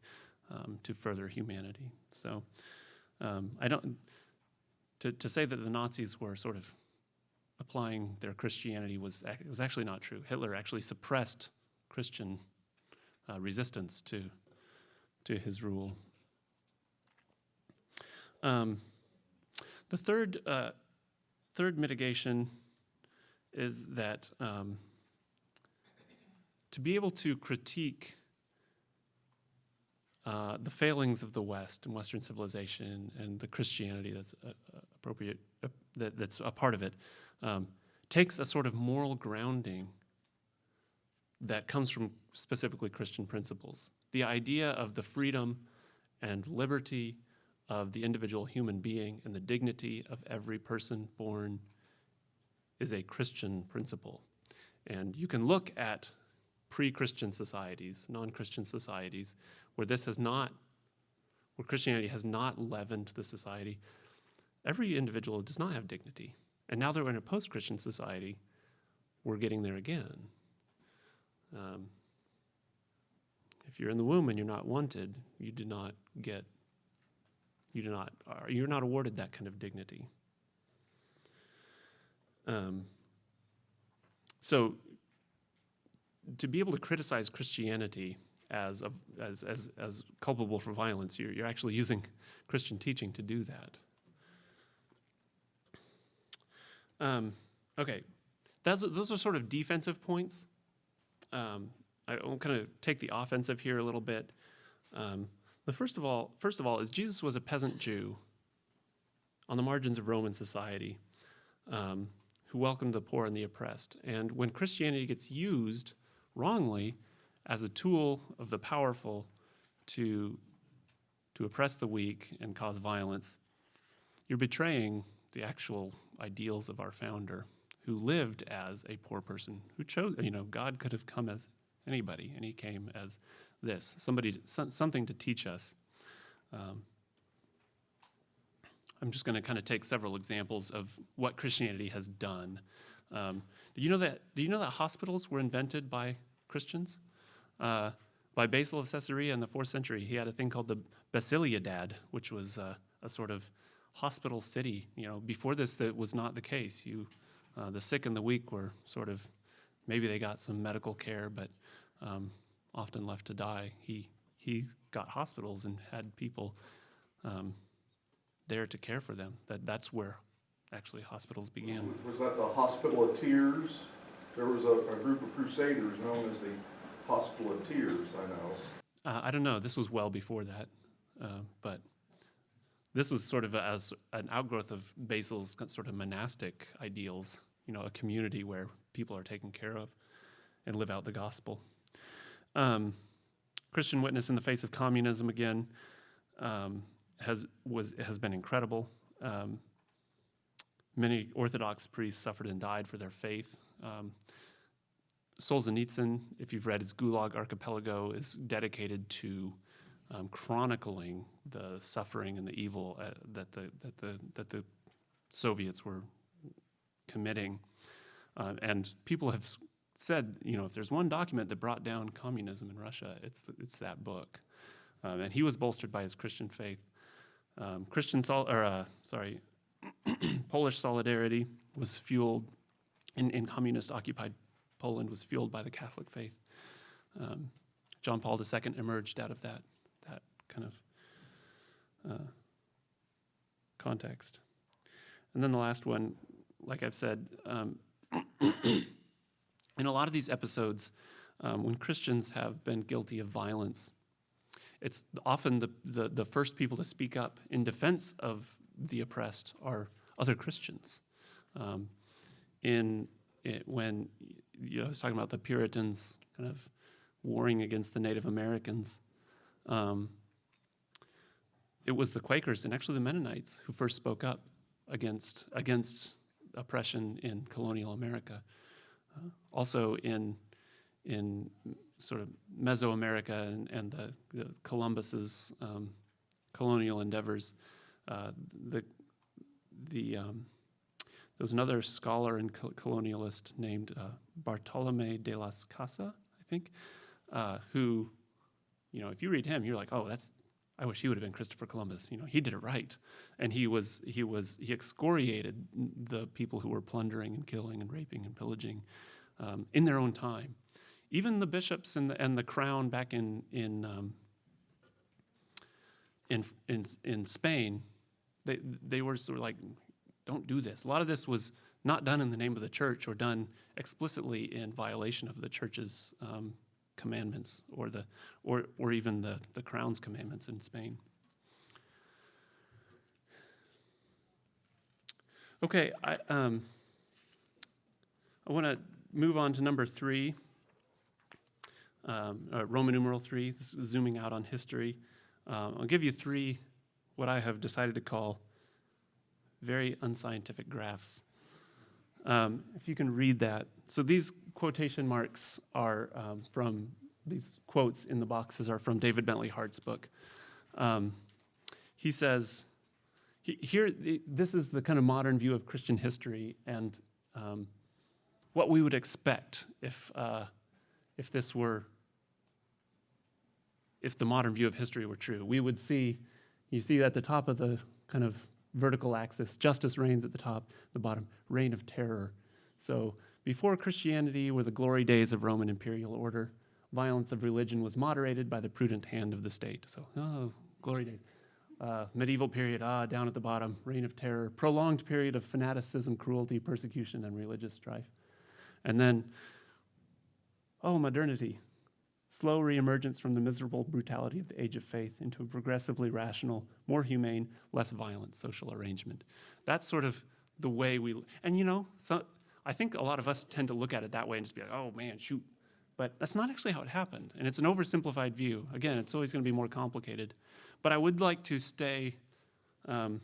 to further humanity. So to say that the Nazis were sort of applying their Christianity was actually not true. Hitler actually suppressed Christian resistance to his rule. The third mitigation is that to be able to critique the failings of the West and Western civilization and the Christianity that's appropriate, that's a part of it, takes a sort of moral grounding that comes from specifically Christian principles. The idea of the freedom and liberty of the individual human being and the dignity of every person born is a Christian principle. And you can look at pre-Christian societies, non-Christian societies, where Christianity has not leavened the society. Every individual does not have dignity. And now that we're in a post-Christian society, we're getting there again. If you're in the womb and you're not wanted, you're not awarded that kind of dignity. So to be able to criticize Christianity as culpable for violence, you're actually using Christian teaching to do that. Okay, those are sort of defensive points. I will kind of take the offensive here a little bit. The first of all is Jesus was a peasant Jew on the margins of Roman society, who welcomed the poor and the oppressed. And when Christianity gets used wrongly as a tool of the powerful to oppress the weak and cause violence, you're betraying the actual ideals of our founder, who lived as a poor person, who chose, God could have come as anybody, and he came as this, something to teach us. I'm just going to kind of take several examples of what Christianity has done. Do you know that hospitals were invented by Christians? By Basil of Caesarea in the 4th century, he had a thing called the Basiliadad, which was a sort of hospital city. Before this, that was not the case. The sick and the weak were sort of, maybe they got some medical care, but often left to die. He got hospitals and had people there to care for them. That's where actually hospitals began. Was that the Hospital of Tears? There was a group of crusaders known as the Hospital of Tears, I know. I don't know. This was well before that, but this was sort of as an outgrowth of Basil's sort of monastic ideals, a community where people are taken care of and live out the gospel. Christian witness in the face of communism, again, has been incredible. Many Orthodox priests suffered and died for their faith. Solzhenitsyn, if you've read his Gulag Archipelago, is dedicated to chronicling the suffering and the evil that the Soviets were committing, and people have said, if there's one document that brought down communism in Russia, it's that book. And he was bolstered by his Christian faith. Polish solidarity was fueled in communist-occupied Poland was fueled by the Catholic faith. John Paul II emerged out of that kind of context. And then the last one, like I've said, in a lot of these episodes, when Christians have been guilty of violence, it's often the first people to speak up in defense of the oppressed are other Christians. When I was talking about the Puritans kind of warring against the Native Americans, it was the Quakers and actually the Mennonites who first spoke up against oppression in colonial America. Also in sort of Mesoamerica and the Columbus's colonial endeavors, there was another scholar and colonialist named Bartolomé de las Casas, I think, who, if you read him, you're like, oh, I wish he would have been Christopher Columbus. He did it right, and he excoriated the people who were plundering and killing and raping and pillaging in their own time. Even the bishops and the crown back in Spain, they were sort of like, don't do this. A lot of this was not done in the name of the church or done explicitly in violation of the church's commandments or even the crown's commandments in Spain. Okay, I want to move on to number 3, Roman numeral 3. This is zooming out on history. I'll give you 3 what I have decided to call very unscientific graphs. If you can read that. So these quotation marks are from, these quotes in the boxes are from David Bentley Hart's book. He says, here, this is the kind of modern view of Christian history and what we would expect if the modern view of history were true. We would see, you see at the top of the kind of vertical axis, justice reigns at the top, the bottom, reign of terror. So before Christianity were the glory days of Roman imperial order. Violence of religion was moderated by the prudent hand of the state. So, glory days. Medieval period, down at the bottom, reign of terror. Prolonged period of fanaticism, cruelty, persecution, and religious strife. And then, modernity. Slow reemergence from the miserable brutality of the age of faith into a progressively rational, more humane, less violent social arrangement. That's sort of the way I think a lot of us tend to look at it that way and just be like, oh man, shoot. But that's not actually how it happened. And it's an oversimplified view. Again, it's always going to be more complicated. But I would like to stay, David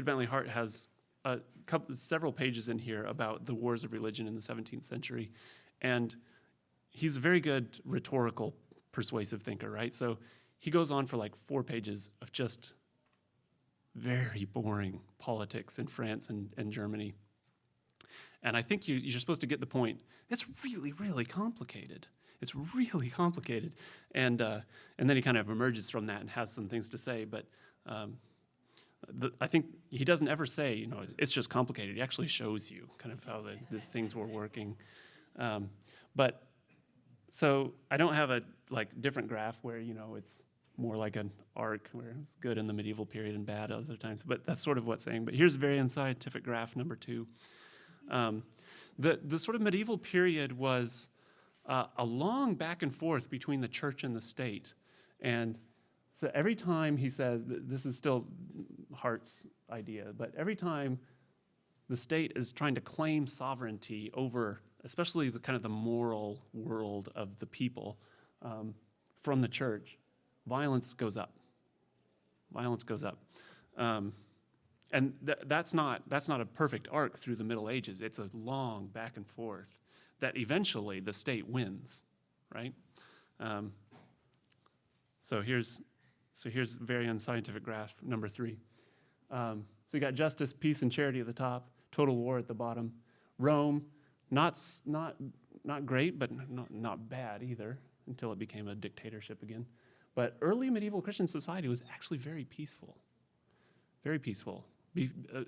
Bentley Hart has several pages in here about the wars of religion in the 17th century. And he's a very good rhetorical, persuasive thinker, right? So he goes on for like 4 pages of just very boring politics in France and Germany. And I think you're supposed to get the point. It's really, really complicated. It's really complicated. And then he kind of emerges from that and has some things to say. But I think he doesn't ever say, it's just complicated. He actually shows you kind of how these things were working. But so I don't have a different graph where, it's more like an arc where it's good in the medieval period and bad other times. But that's sort of what's saying. But here's a very unscientific graph, number 2. The sort of medieval period was a long back and forth between the church and the state. And so every time he says, this is still Hart's idea, but every time the state is trying to claim sovereignty over, especially the kind of the moral world of the people from the church, violence goes up. Violence goes up. And that's not a perfect arc through the Middle Ages. It's a long back and forth that eventually the state wins, right? So here's a very unscientific graph, number 3. So you got justice, peace, and charity at the top, total war at the bottom. Rome, not great, but not bad either, until it became a dictatorship again. But early medieval Christian society was actually very peaceful. Very peaceful.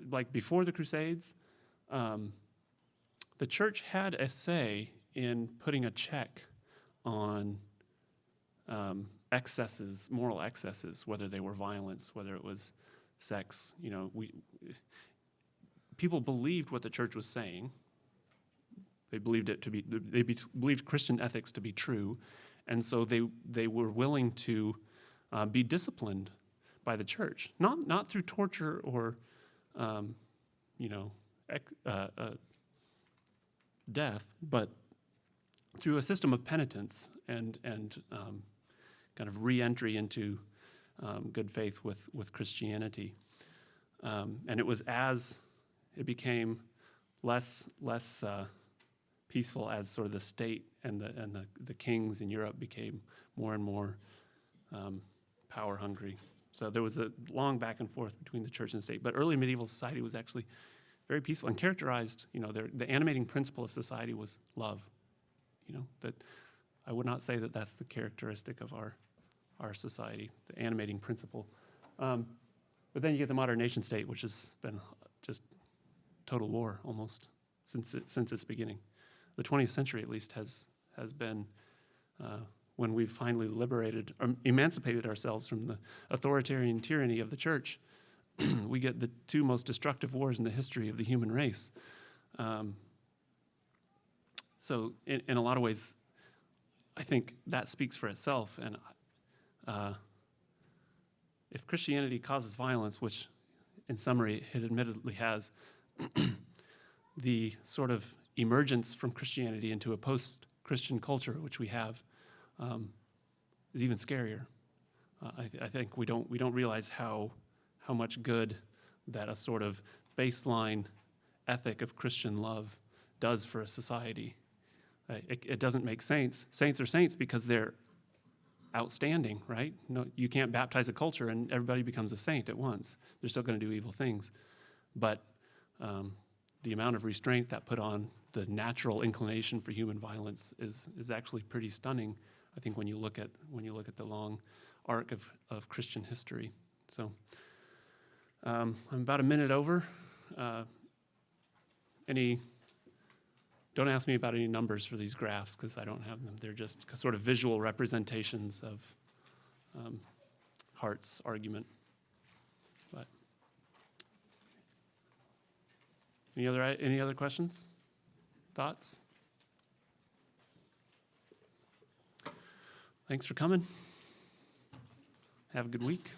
Like before the Crusades, the church had a say in putting a check on excesses, moral excesses, whether they were violence, whether it was sex. You know, people believed what the church was saying. They believed it to be. Believed Christian ethics to be true, and so they were willing to be disciplined by the church, not through torture or, death, but through a system of penitence and kind of re-entry into good faith with Christianity. And it was as it became less peaceful as sort of the state and the kings in Europe became more and more power hungry. So there was a long back and forth between the church and the state. But early medieval society was actually very peaceful and characterized, the animating principle of society was love. That I would not say that that's the characteristic of our society, the animating principle. But then you get the modern nation state, which has been just total war almost since its beginning. The 20th century, at least, has been when we've finally liberated or emancipated ourselves from the authoritarian tyranny of the church. We get the two most destructive wars in the history of the human race. So in a lot of ways, I think that speaks for itself. And if Christianity causes violence, which in summary it admittedly has, the sort of emergence from Christianity into a post-Christian culture, which we have, is even scarier. I think we don't realize how much good that a sort of baseline ethic of Christian love does for a society. It doesn't make saints. Saints are saints because they're outstanding, right? No, you can't baptize a culture and everybody becomes a saint at once. They're still going to do evil things. But the amount of restraint that put on the natural inclination for human violence is actually pretty stunning, I think, when you look at the long arc of Christian history. So I'm about a minute over. Don't ask me about any numbers for these graphs because I don't have them. They're just sort of visual representations of Hart's argument. But any other questions? Thoughts? Thanks for coming. Have a good week.